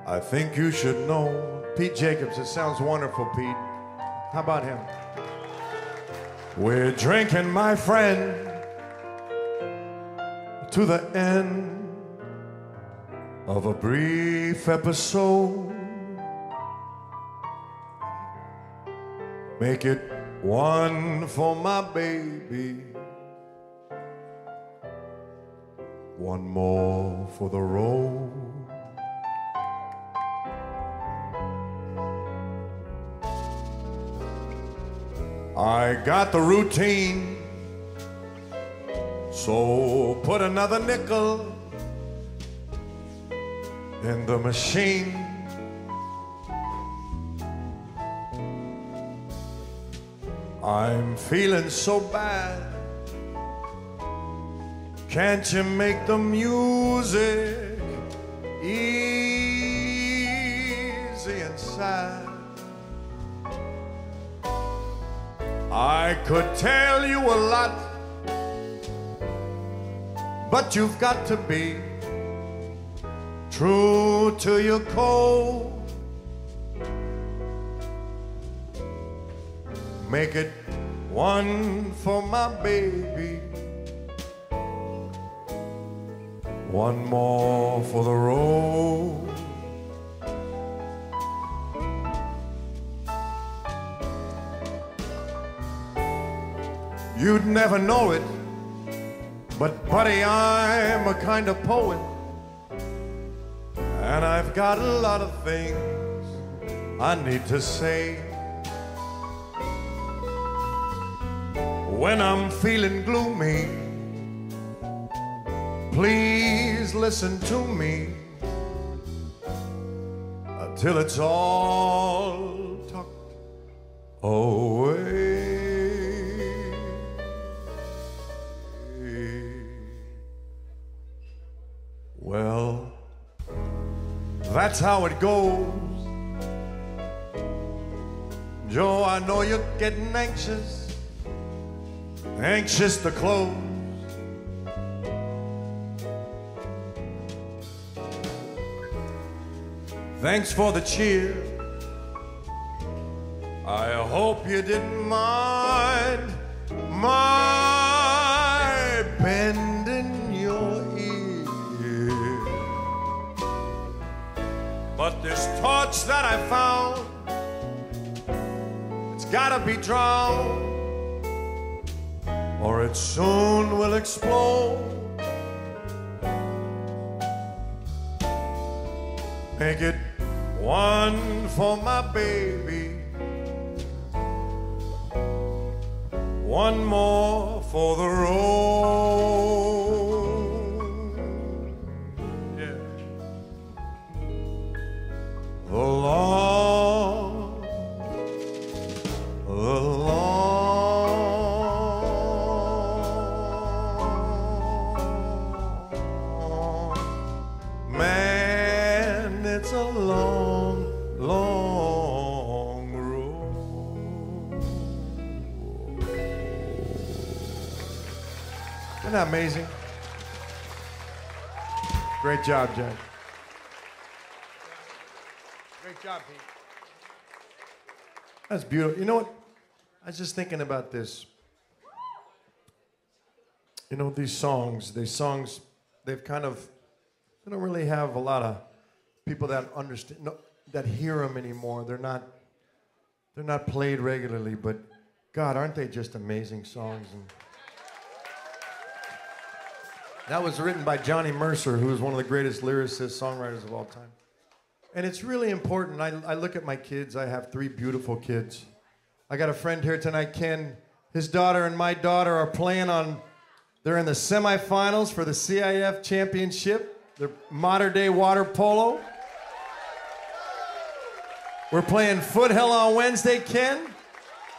I think you should know. Pete Jacobs, it sounds wonderful, Pete. How about him? We're drinking, my friend, to the end of a brief episode. Make it one for my baby, one more for the road. I got the routine, so put another nickel in the machine. I'm feeling so bad, Can't you make the music easy and sad? I could tell you a lot, but you've got to be true to your code. Make it one for my baby, one more for the road. You'd never know it, but buddy, I'm a kind of poet, and I've got a lot of things I need to say. When I'm feeling gloomy, please listen to me until it's all tucked away. Well, that's how it goes. Joe, I know you're getting anxious to close. Thanks for the cheer. I hope you didn't mind my bending your ear. But this torch that I found, it's gotta be drowned, or it soon will explode. Make it one for my baby, one more for the road. Yeah. The long, man, it's a long, long road. Isn't that amazing? Great job, Jack. Great job, Pete. That's beautiful. You know what? I was just thinking about this. You know, these songs, they've kind of, they don't really have a lot of people that understand, that hear them anymore. They're not played regularly, but God, aren't they just amazing songs? And that was written by Johnny Mercer, who is one of the greatest lyricists, songwriters of all time. And it's really important. I look at my kids. I have 3 beautiful kids. I got a friend here tonight, Ken. His daughter and my daughter are playing they're in the semifinals for the CIF championship. They're modern day water polo. We're playing foothill on Wednesday, Ken.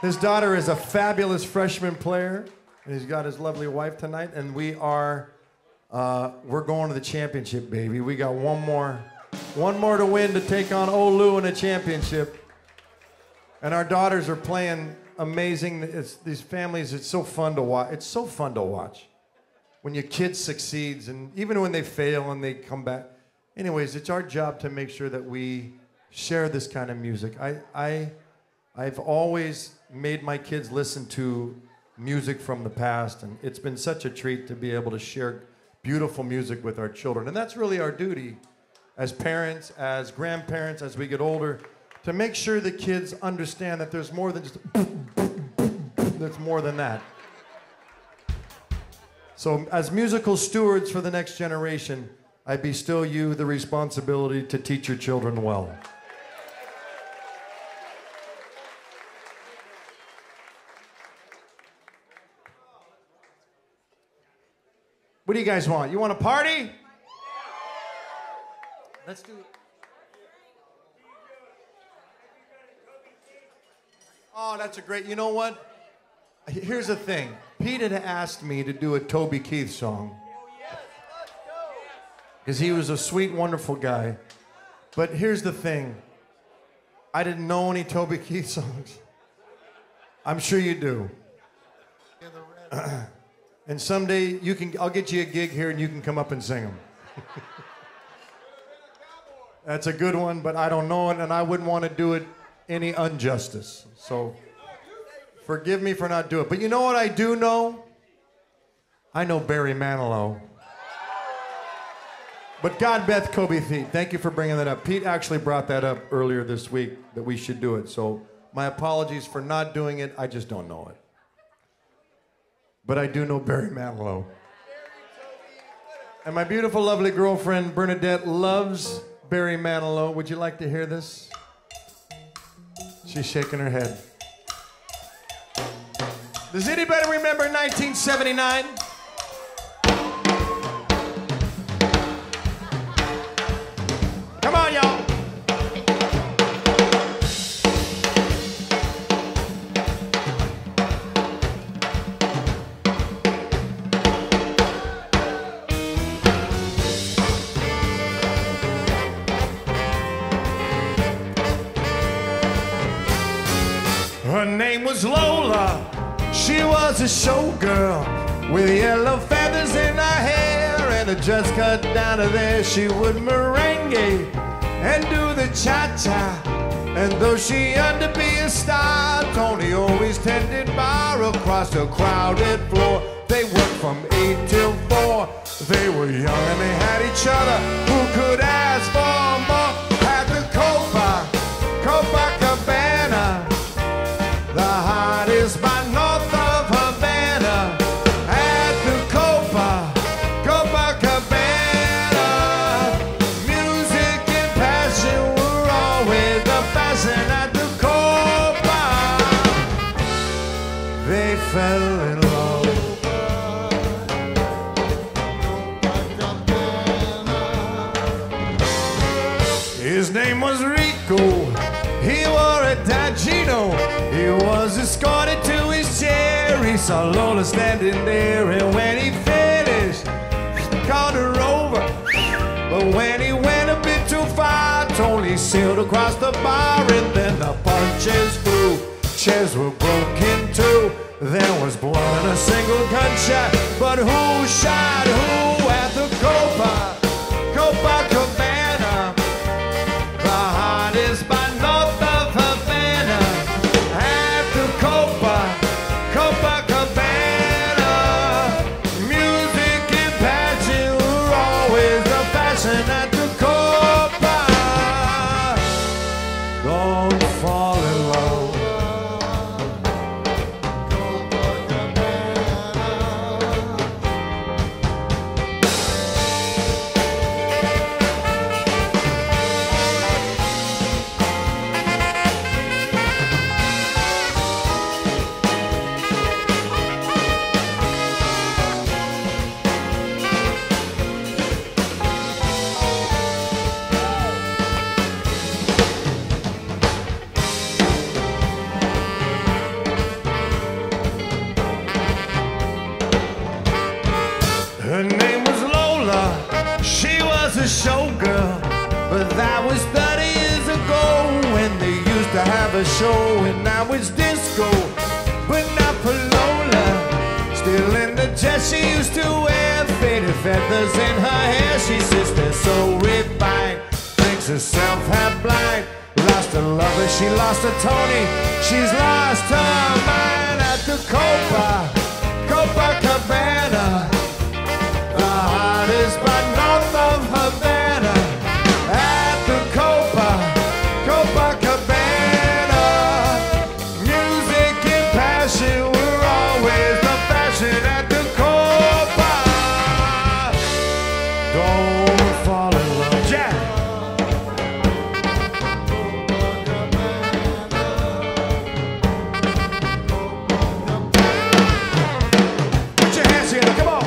His daughter is a fabulous freshman player, and he's got his lovely wife tonight, and we're going to the championship, baby. We got one more to win to take on Olu in a championship. And our daughters are playing amazing. These families, it's so fun to watch. It's so fun to watch when your kid succeeds, and even when they fail and they come back. Anyways, it's our job to make sure that we share this kind of music. I've always made my kids listen to music from the past, and it's been such a treat to be able to share beautiful music with our children. And that's really our duty as parents, as grandparents, as we get older, to make sure the kids understand that there's more than just there's more than that. So as musical stewards for the next generation, I bestow you the responsibility to teach your children well. What do you guys want? You want a party? Let's do it. Oh, that's a great, you know what? Here's the thing. Pete had asked me to do a Toby Keith song. because he was a sweet, wonderful guy. But here's the thing. I didn't know any Toby Keith songs. I'm sure you do. And someday I'll get you a gig here and you can come up and sing them. That's a good one, but I don't know it, and I wouldn't want to do it any injustice. So forgive me for not doing it. But you know what I do know? I know Barry Manilow. But God Beth Kobe Pete, thank you for bringing that up. Pete actually brought that up earlier this week that we should do it. So my apologies for not doing it. I just don't know it. But I do know Barry Manilow. And my beautiful, lovely girlfriend Bernadette loves Barry Manilow. Would you like to hear this? She's shaking her head. Does anybody remember 1979? Come on, y'all. Her name was Lola. She was a showgirl with yellow feathers in her hair and a dress cut down to there. She would merengue and do the cha-cha. And though she had to be a star, Tony always tended bar across the crowded floor. They worked from 8 till 4. They were young and they had each other. Who could ask for more? At the Copacabana, the hottest spot north of Havana. At the Copacabana, music and passion were always the fashion. At the Copa, they fell in love. His name was Rico. He wore a Tagino. He was escorted to his chair. He saw Lola standing there, and when he finished, he called her over. But when he went a bit too far, Tony sailed across the bar, and then the punches flew. Chairs were broken too. There was blood and a single gunshot. But who shot who at the Copacabana? The hottest by north of Havana. At the Copacabana, music and passion were always the fashion. At the Copa, don't fall in love. Her name was Lola. She was a showgirl, but that was 30 years ago when they used to have a show, and now it's disco, but not for Lola. Still in the dress she used to wear, faded feathers in her hair. She sits there so refined, thinks herself half blind. Lost her lover, she lost her Tony. She's lost her mind. At the Copacabana, the hottest spot north of Havana. At the Copacabana, music and passion were always the fashion. At the Copa, don't fall in love. Jack. Put your hands together, come on.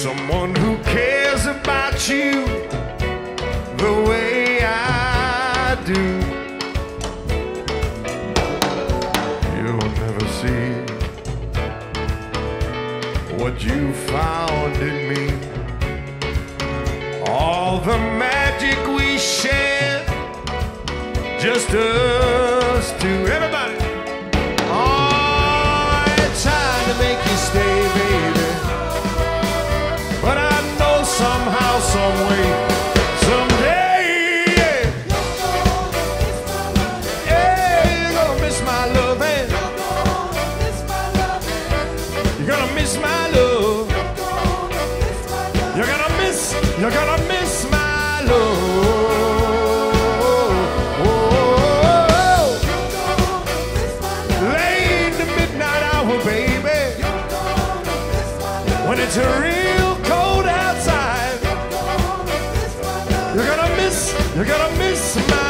someone who cares about you the way I do. You'll never see what you found in me. All the magic we share, just us two. Everybody. Oh, I'm trying to make you stay, baby, but I know somehow, some way, someday, yeah, you're gonna miss my love, and you're gonna miss my love. You're gonna miss my love. Baby, when it's real cold outside, you're gonna miss my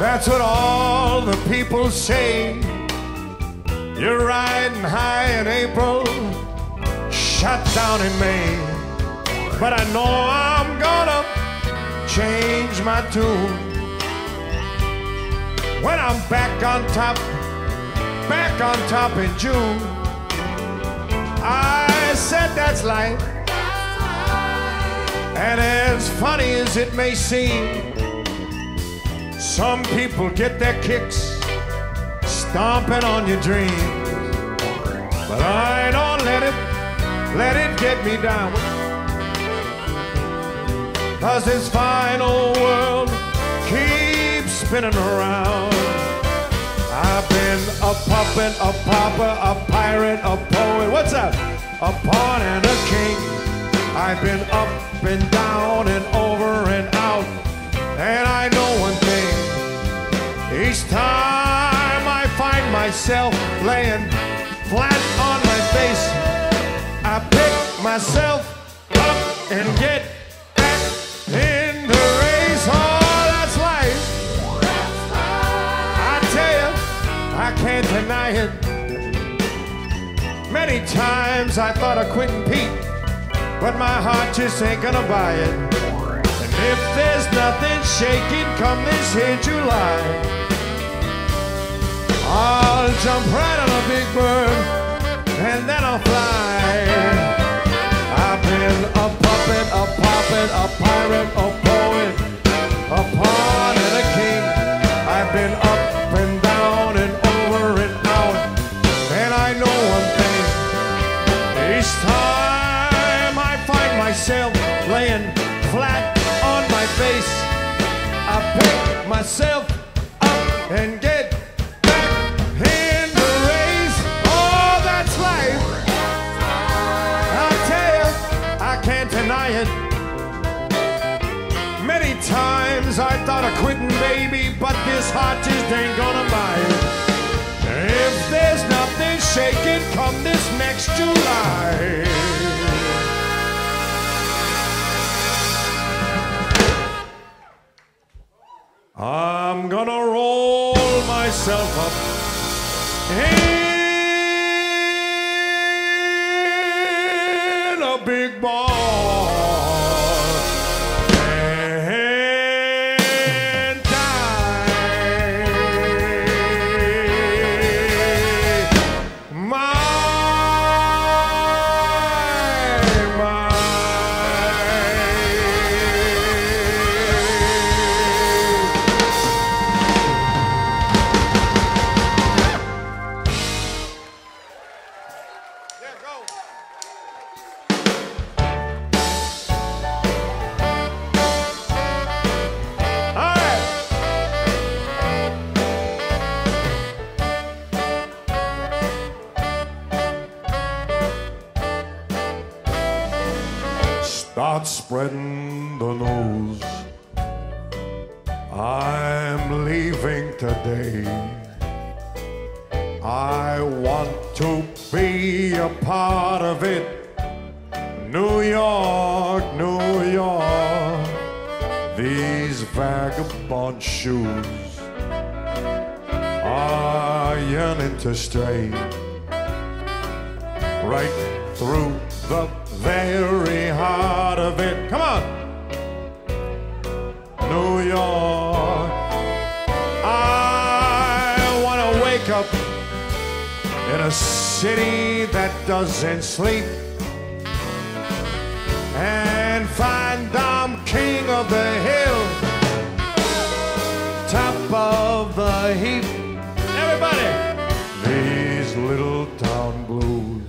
That's what all the people say. You're riding high in April, shut down in May. But I know I'm gonna change my tune when I'm back on top in June. I said that's life, and as funny as it may seem, some people get their kicks stomping on your dreams. But I don't let it get me down. 'Cause this final world keeps spinning around. I've been a puppet, a pauper, a pirate, a poet. What's that? A pawn and a king. I've been up and down and over and out. And I know one thing, each time I find myself laying flat on my face, I pick myself up and get back in the race. Oh, that's life. I tell you, I can't deny it. Many times I thought of quitting Pete, but my heart just ain't gonna buy it. If there's nothing shaking come this here July, I'll jump right on a big bird and then I'll fly. I've been a puppet, a puppet, a pirate, a poet, a pawn and a king. I've been up and down and over and out. And I know one thing, each time I find myself laying flat on my face, I pick myself up and get back in the race. Oh, that's life. I tell you, I can't deny it. Many times I thought of quitting, baby, but this heart just ain't gonna buy it. If there's nothing shaking come this next July, I'm gonna roll myself up in a big ball and die. My. start spreading the news. I'm leaving today. I want to be a part of it. New York, New York, these vagabond shoes are yearning to stray right through the very heart of it. Come on! New York, I want to wake up in a city that doesn't sleep and find I'm king of the hill, top of the heap. Everybody! These little town blues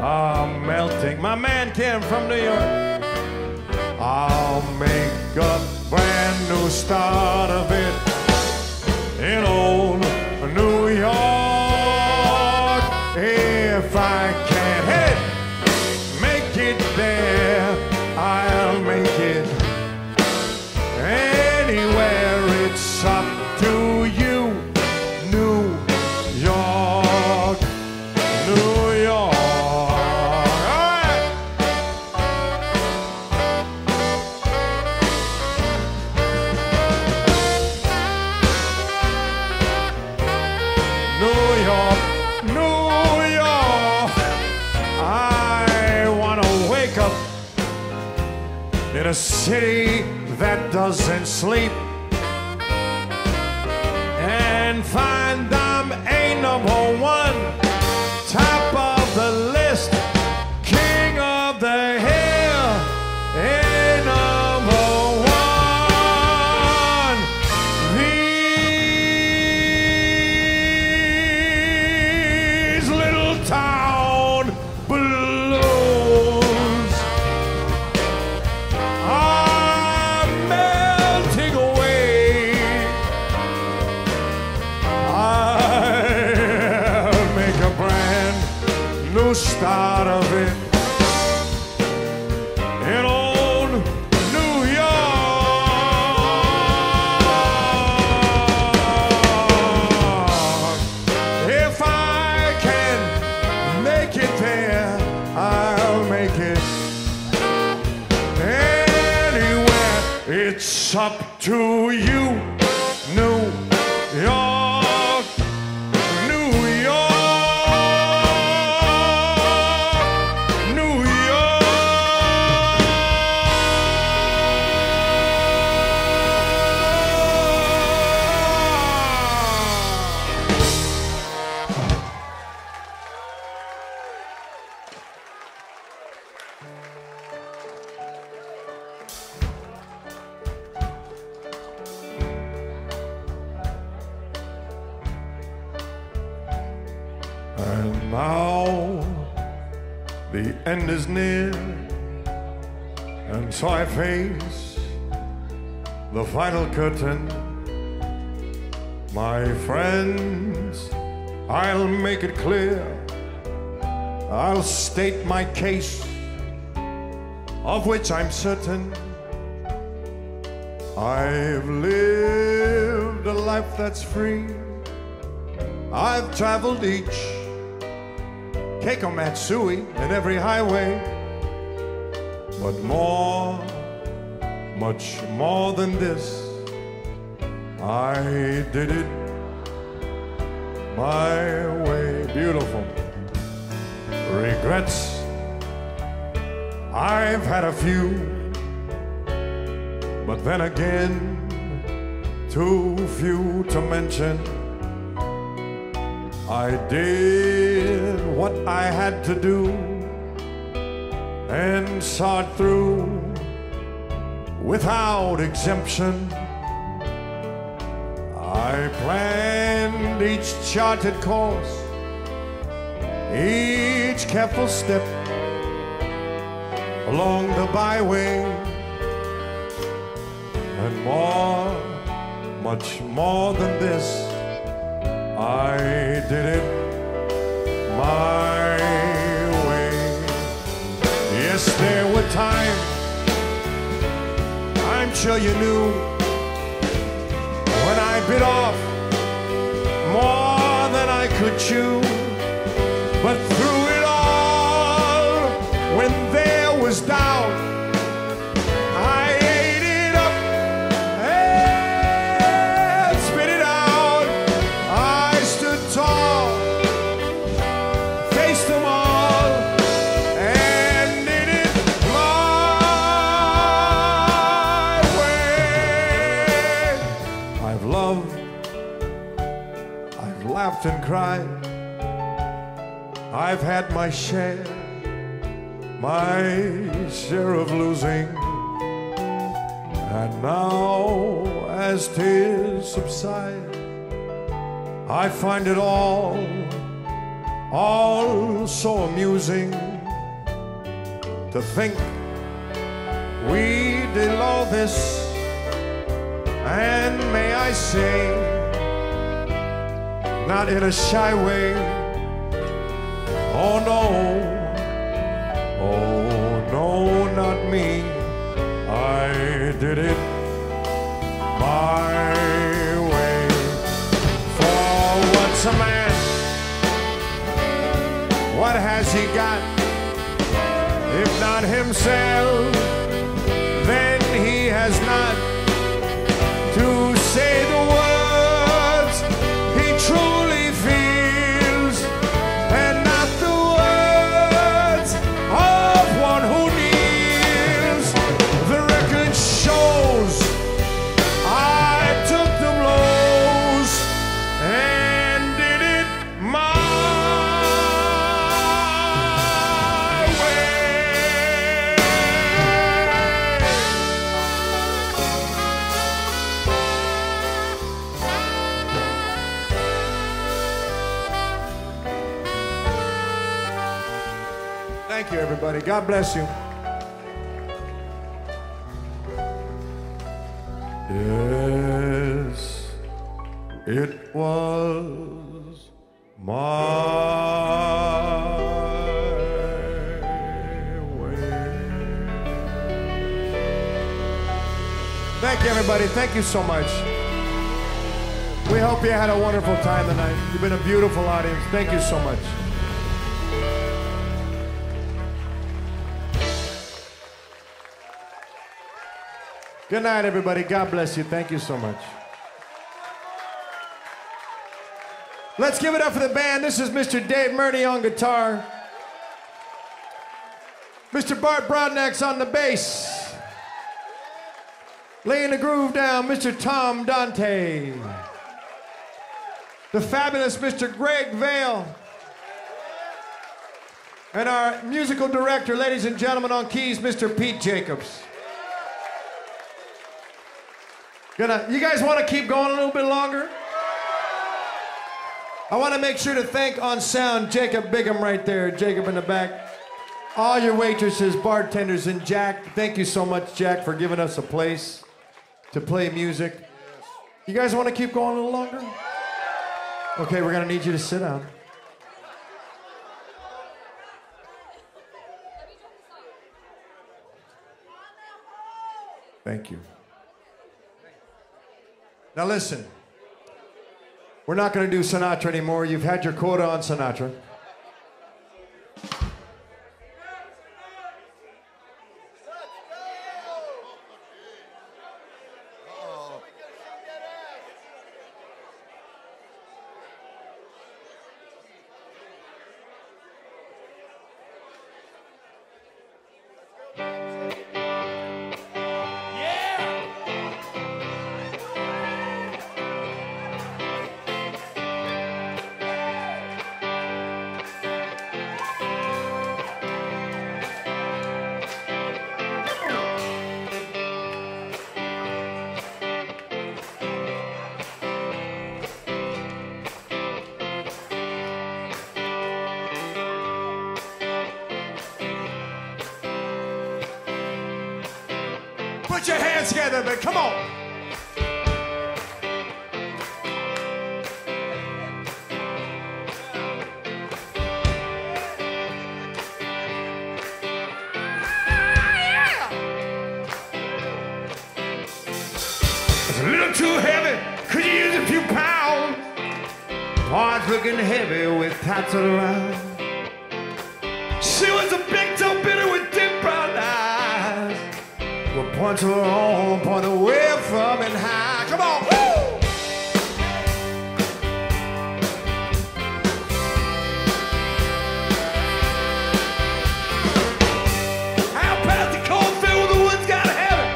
are melting. My man Kim from New York. I'll make a brand new start of it in old New York. If I can't hit it, make it there, I'll make it anywhere. It's up to you, New York, New York. In a city that doesn't sleep and find I'm a number one, top of the list, king of the hill, a number one. These little town blues start of it in old New York. If I can make it there, I'll make it anywhere. It's up to you, New York. And now the end is near, and so I face the final curtain. My friends, I'll make it clear. I'll state my case, of which I'm certain. I've lived a life that's free. I've traveled each Keiko Matsui in every highway, but more, much more than this, I did it my way. Beautiful. Regrets, I've had a few, but then again, too few to mention. I did what I had to do and saw it through without exemption. I planned each charted course, each careful step along the byway, and more, much more than this, I did it my way. yes, there were times I'm sure you knew when I bit off more than I could chew. But through it all, when there was doubt, I ate it up and spit it out. I stood tall, faced them all, and did it my way. I've loved, I've laughed and cried, I've had my share of losing. And now, as tears subside, I find it all so amusing to think we did all this. And may I say, not in a shy way, oh no, not me. I did it my way. For what's a man? What has he got? If not himself, then he has not to say the words he truly feels, and not the words of one who kneels. The record shows I took the blows and did it my way. Thank you, everybody. God bless you. Yes, it was my way. Thank you, everybody. Thank you so much. We hope you had a wonderful time tonight. You've been a beautiful audience. Thank you so much. Good night, everybody. God bless you. Thank you so much. Let's give it up for the band. This is Mr. Dave Murney on guitar. Mr. Bart Brodnack's on the bass. Laying the groove down, Mr. Tom Dante. The fabulous Mr. Greg Vale. And our musical director, ladies and gentlemen, on keys, Mr. Pete Jacobs. You guys want to keep going a little bit longer? I want to make sure to thank on sound Jacob Bigham right there, Jacob in the back. All your waitresses, bartenders, and Jack. Thank you so much, Jack, for giving us a place to play music. You guys want to keep going a little longer? Okay, we're going to need you to sit down. Thank you. Now listen, we're not going to do Sinatra anymore. You've had your quota on Sinatra. Put your hands together, but come on. look too heavy, could you use a few pounds? Heart's looking heavy with tats all around. She was a big toe bitter with deep brown eyes. We'll point to her home, point away from and high. Come on, woo! Out past the cold field where the woods got heavy.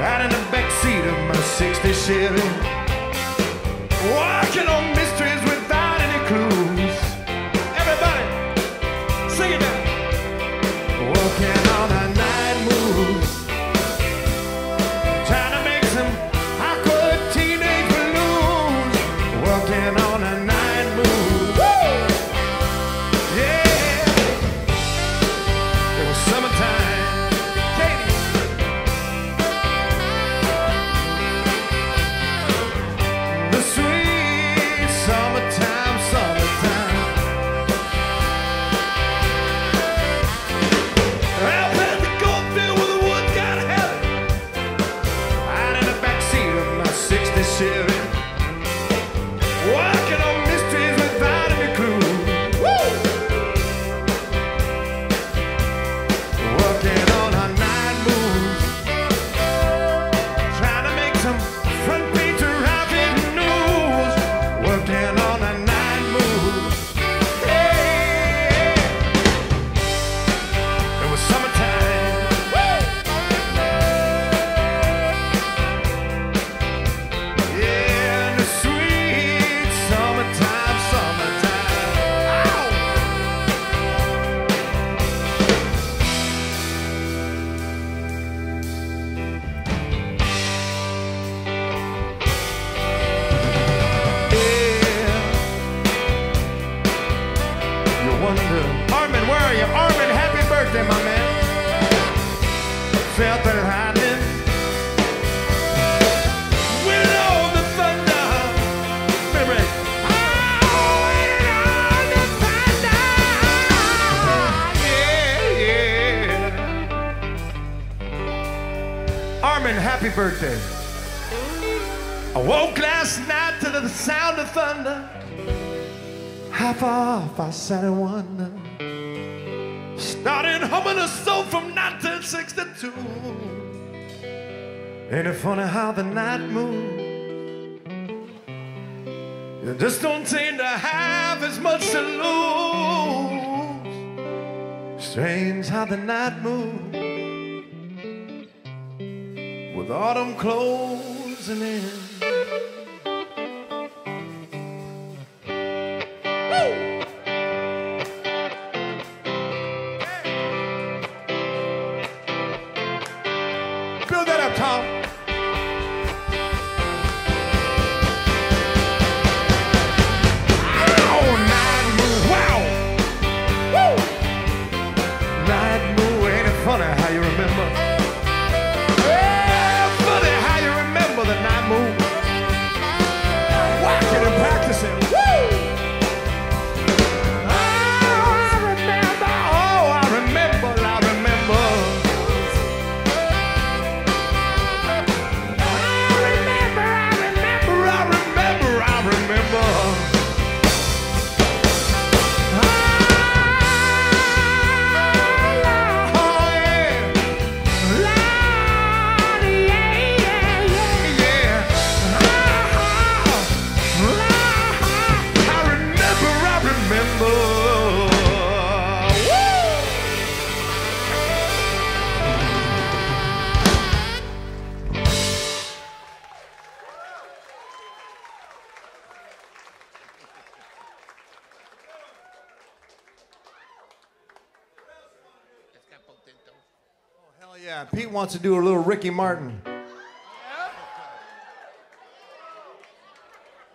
Out in the backseat of my 60 Chevy. Walking on mysteries without any clues. Everybody, sing it now. Walking on a night moves. Trying to make some awkward teenage balloons. Walking on a night move. Woo! Yeah. It was summertime. Katie. The sweet summertime, summertime. Out at the goldfield where the woods got heavy. Out in the backseat of my 60 Chevy. Walking on mysteries without any clue. Woo! Walking on a night move. Trying to make some front page rapping news. Working on a night move. Hey, it was summertime. Woo! Yeah, and the sweet summertime, summertime. Ow! Yeah. You wonder, Armin, where are you? Armin, happy birthday, my man. Felt the lightning. Went on the thunder. Baby. Oh, went on the thunder. Yeah, yeah. Armin, happy birthday. I woke last night to the sound of thunder. Half off, I sat and wondered. Started humming a song from 1962. Ain't it funny how the night moves? You just don't seem to have as much to lose. Strange how the night moves. With autumn closing in. Build that up, Tom. Ow, night move, wow. Woo. Night move, ain't it funny how you remember? Yeah, funny how you remember the night move. Whack it and practice it. Woo. Oh, I remember. Oh, I remember. I remember. Hell yeah, Pete wants to do a little Ricky Martin.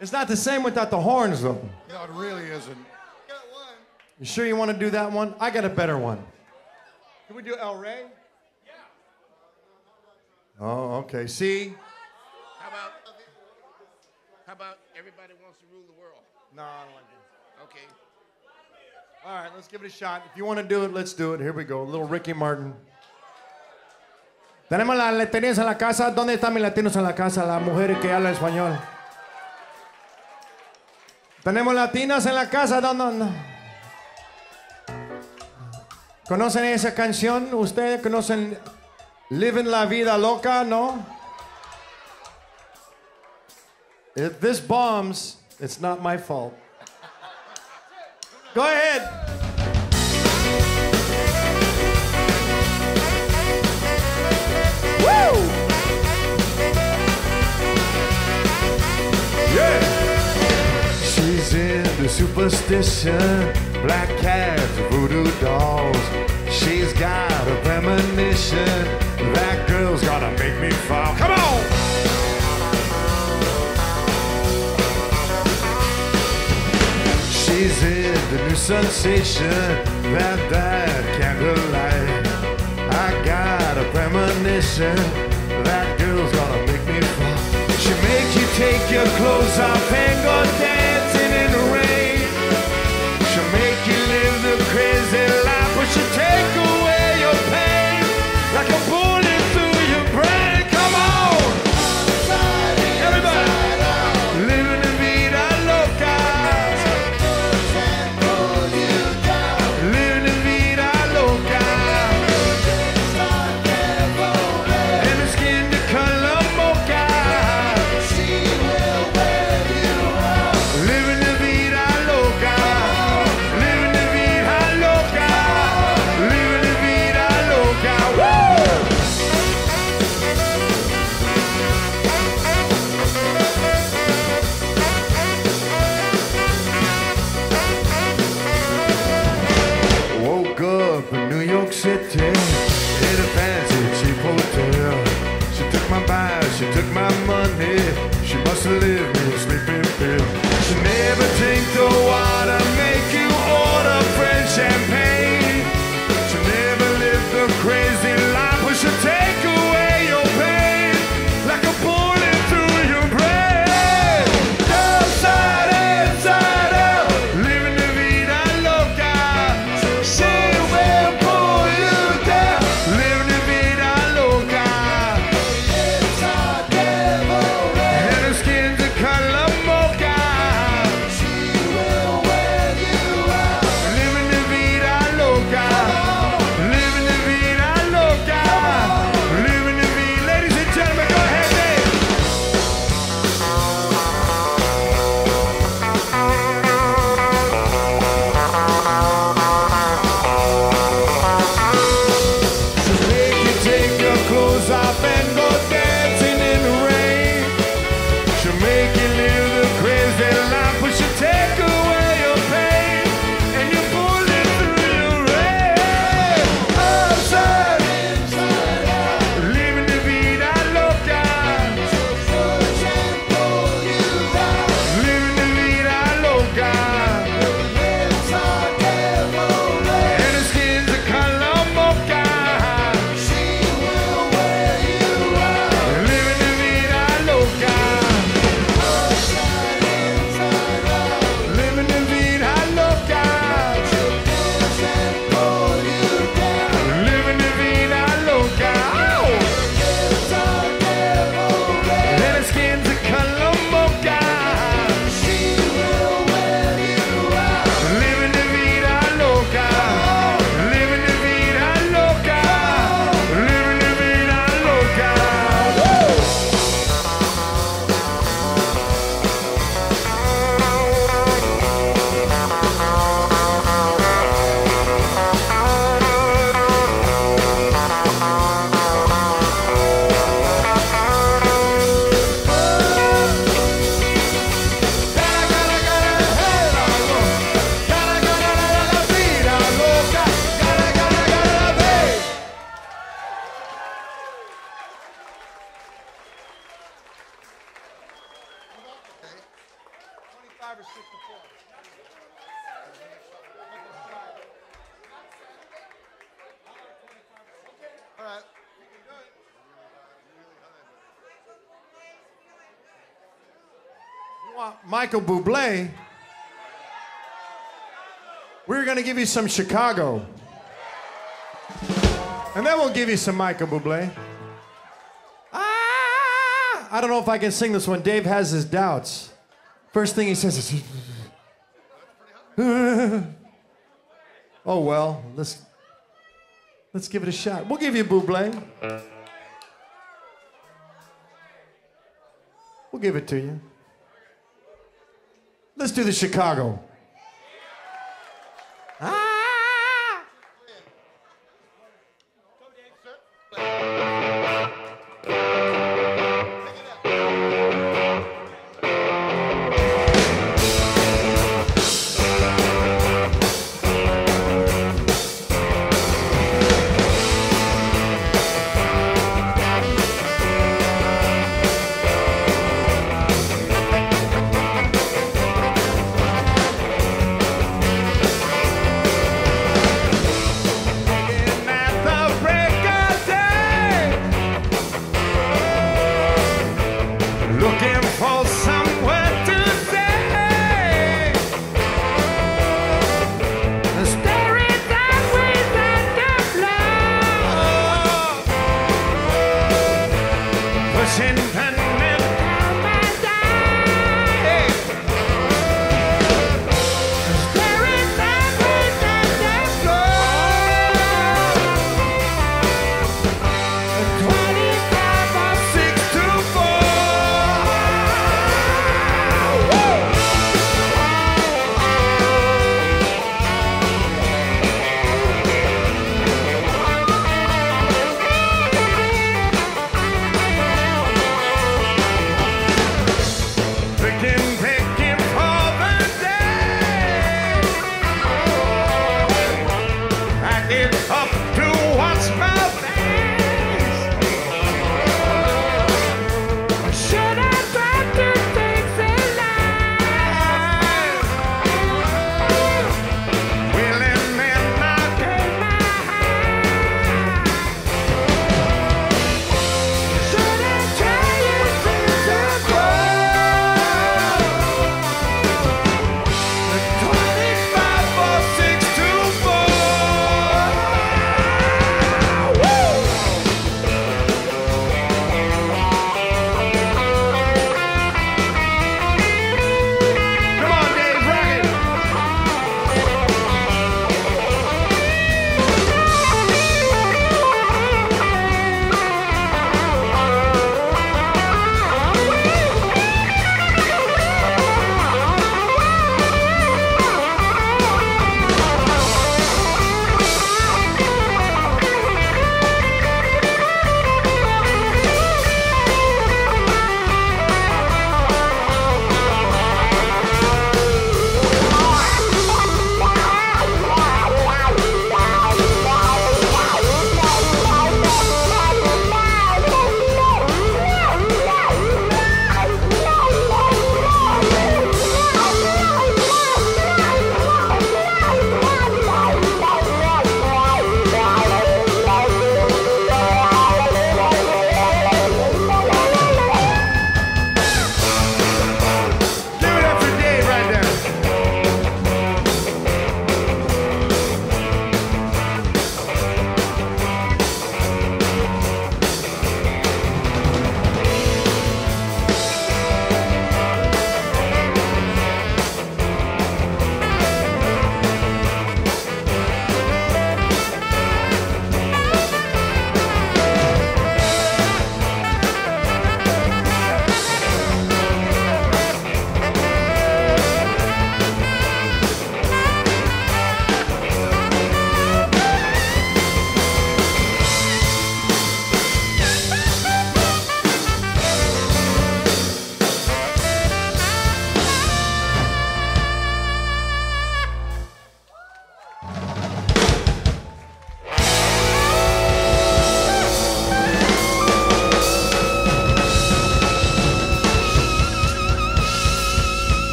It's not the same without the horns, though. No, it really isn't. You sure you want to do that one? I got a better one. Can we do El Rey? Yeah. Oh, okay. See? How about Everybody Wants to Rule the World? No, I don't like it. Okay. All right, let's give it a shot. If you want to do it, let's do it. Here we go. A little Ricky Martin. Tenemos las latinas en la casa. ¿Dónde están mis latinos en la casa? Las mujeres que hablan español. Tenemos latinas en la casa. ¿Dónde? ¿Conocen esa canción? ¿Ustedes conocen Living la Vida Loca? ¿No? If this bombs, it's not my fault. Go ahead. Woo! Yeah. She's into superstition, black cats, voodoo dolls. She's got a premonition. That girl's gonna make me fall. Come on! She's in the new sensation, that candlelight. I got a premonition, that girl's gonna make me fall. She'll make you take your clothes off and go dancing in the rain. She'll make you live the crazy life, but she'll take away your pain like a bullet through your brain. Come on! Everybody! Living the vida loca. Living the vida loca. And the skin the color mocha. Living the vida loca. Living the vida loca. Living the vida loca. Woo! Woke up in New York City in a fancy cheap hotel. She took my bag, she took my money. She must have lived me a sleeping pill. She never drink the water, make you order French champagne. She never lived the crazy life, but she'll take away your pain like a bullet through your brain. Upside, inside out, living the vida loca. She will pull you down, living the vida loca. And her skin's a color mocha. Living the vida loca. Living the vida loca. Living the vida. Ladies and gentlemen, go ahead, Dave. She'll make you take your clothes off and go dancing in the rain. She'll make you live the crazy life, but she'll take away your pain and you pull it through your rain. Upside, inside out, living the vida loca. Living the vida loca. And her skin's the color mocha. Living the vida loca. Living the vida loca. Living the vida loca. Ow! And her skin's the color mocha. Living the vida loca. Living the vida loca. Living the vida loca. Woo! All right. You want Michael Bublé? We're going to give you some Chicago. And then we'll give you some Michael Bublé. I don't know if I can sing this one. Dave has his doubts. First thing he says is, oh well, let's give it a shot. We'll give you a Bublé. We'll give it to you. Let's do the Chicago.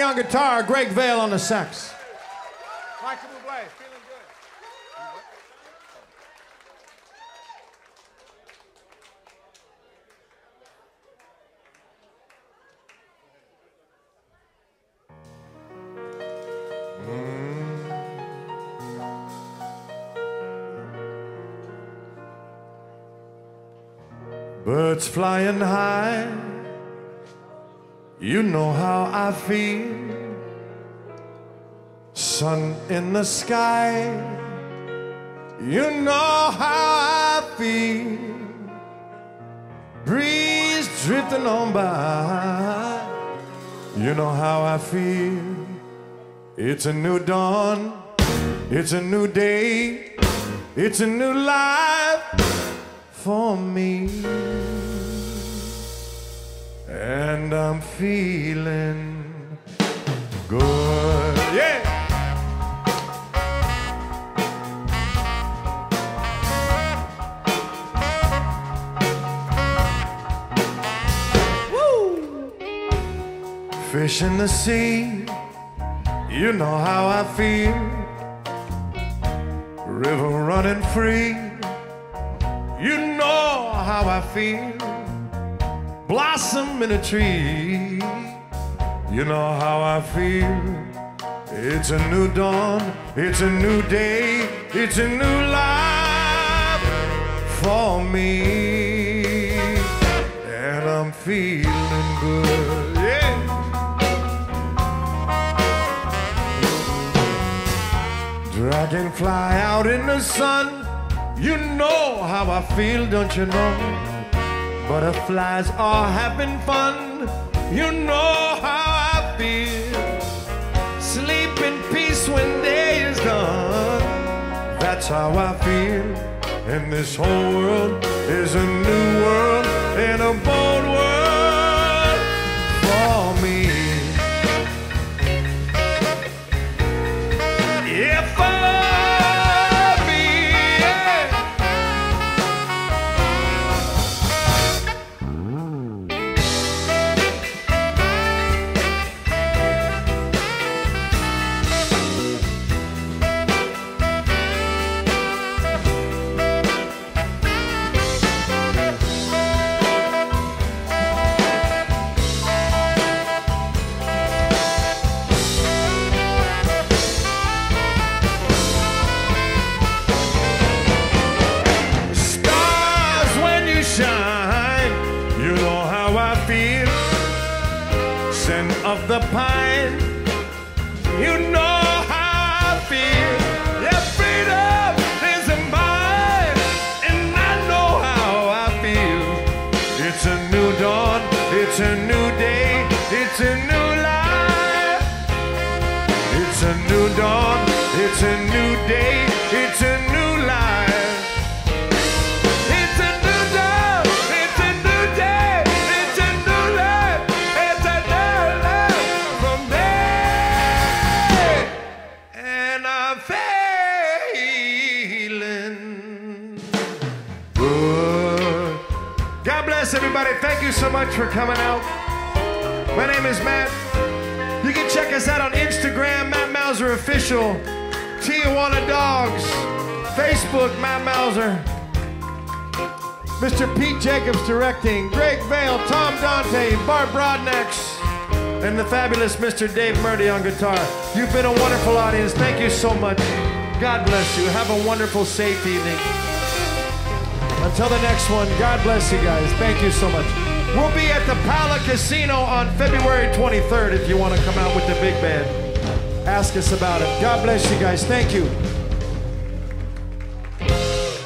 on guitar, Greg Vale on the sax. Michael Bublé, feeling good. birds flying high. You know how I feel. Sun in the sky. You know how I feel. Breeze drifting on by. You know how I feel. It's a new dawn. It's a new day. It's a new life for me. And I'm feeling good. Yeah. Woo! Fish in the sea. You know how I feel. River running free. You know how I feel. Blossom in a tree. You know how I feel. It's a new dawn. It's a new day. It's a new life for me. And I'm feeling good. Yeah. Dragonfly out in the sun. You know how I feel, don't you know? Butterflies are having fun. You know how I feel. Sleep in peace when day is done. That's how I feel. And this whole world is a new world and a bold world for me. Yeah, for me, yeah. Of the pine, you know how I feel. Yeah, freedom is mine, and I know how I feel. It's a new dawn, it's a new day, it's a new life. It's a new dawn, it's a new day, it's a new life. Everybody, thank you so much for coming out. My name is Matt. You can check us out on Instagram, Matt Mauser Official, Tijuana Dogs, Facebook, Matt Mauser, Mr. Pete Jacobs directing, Greg Vale, Tom Dante, Bart Brodnax, and the fabulous Mr. Dave Murdy on guitar. You've been a wonderful audience. Thank you so much. God bless you. Have a wonderful, safe evening. Until the next one, God bless you guys. Thank you so much. We'll be at the Pala Casino on February 23rd if you want to come out with the big band. Ask us about it. God bless you guys. Thank you.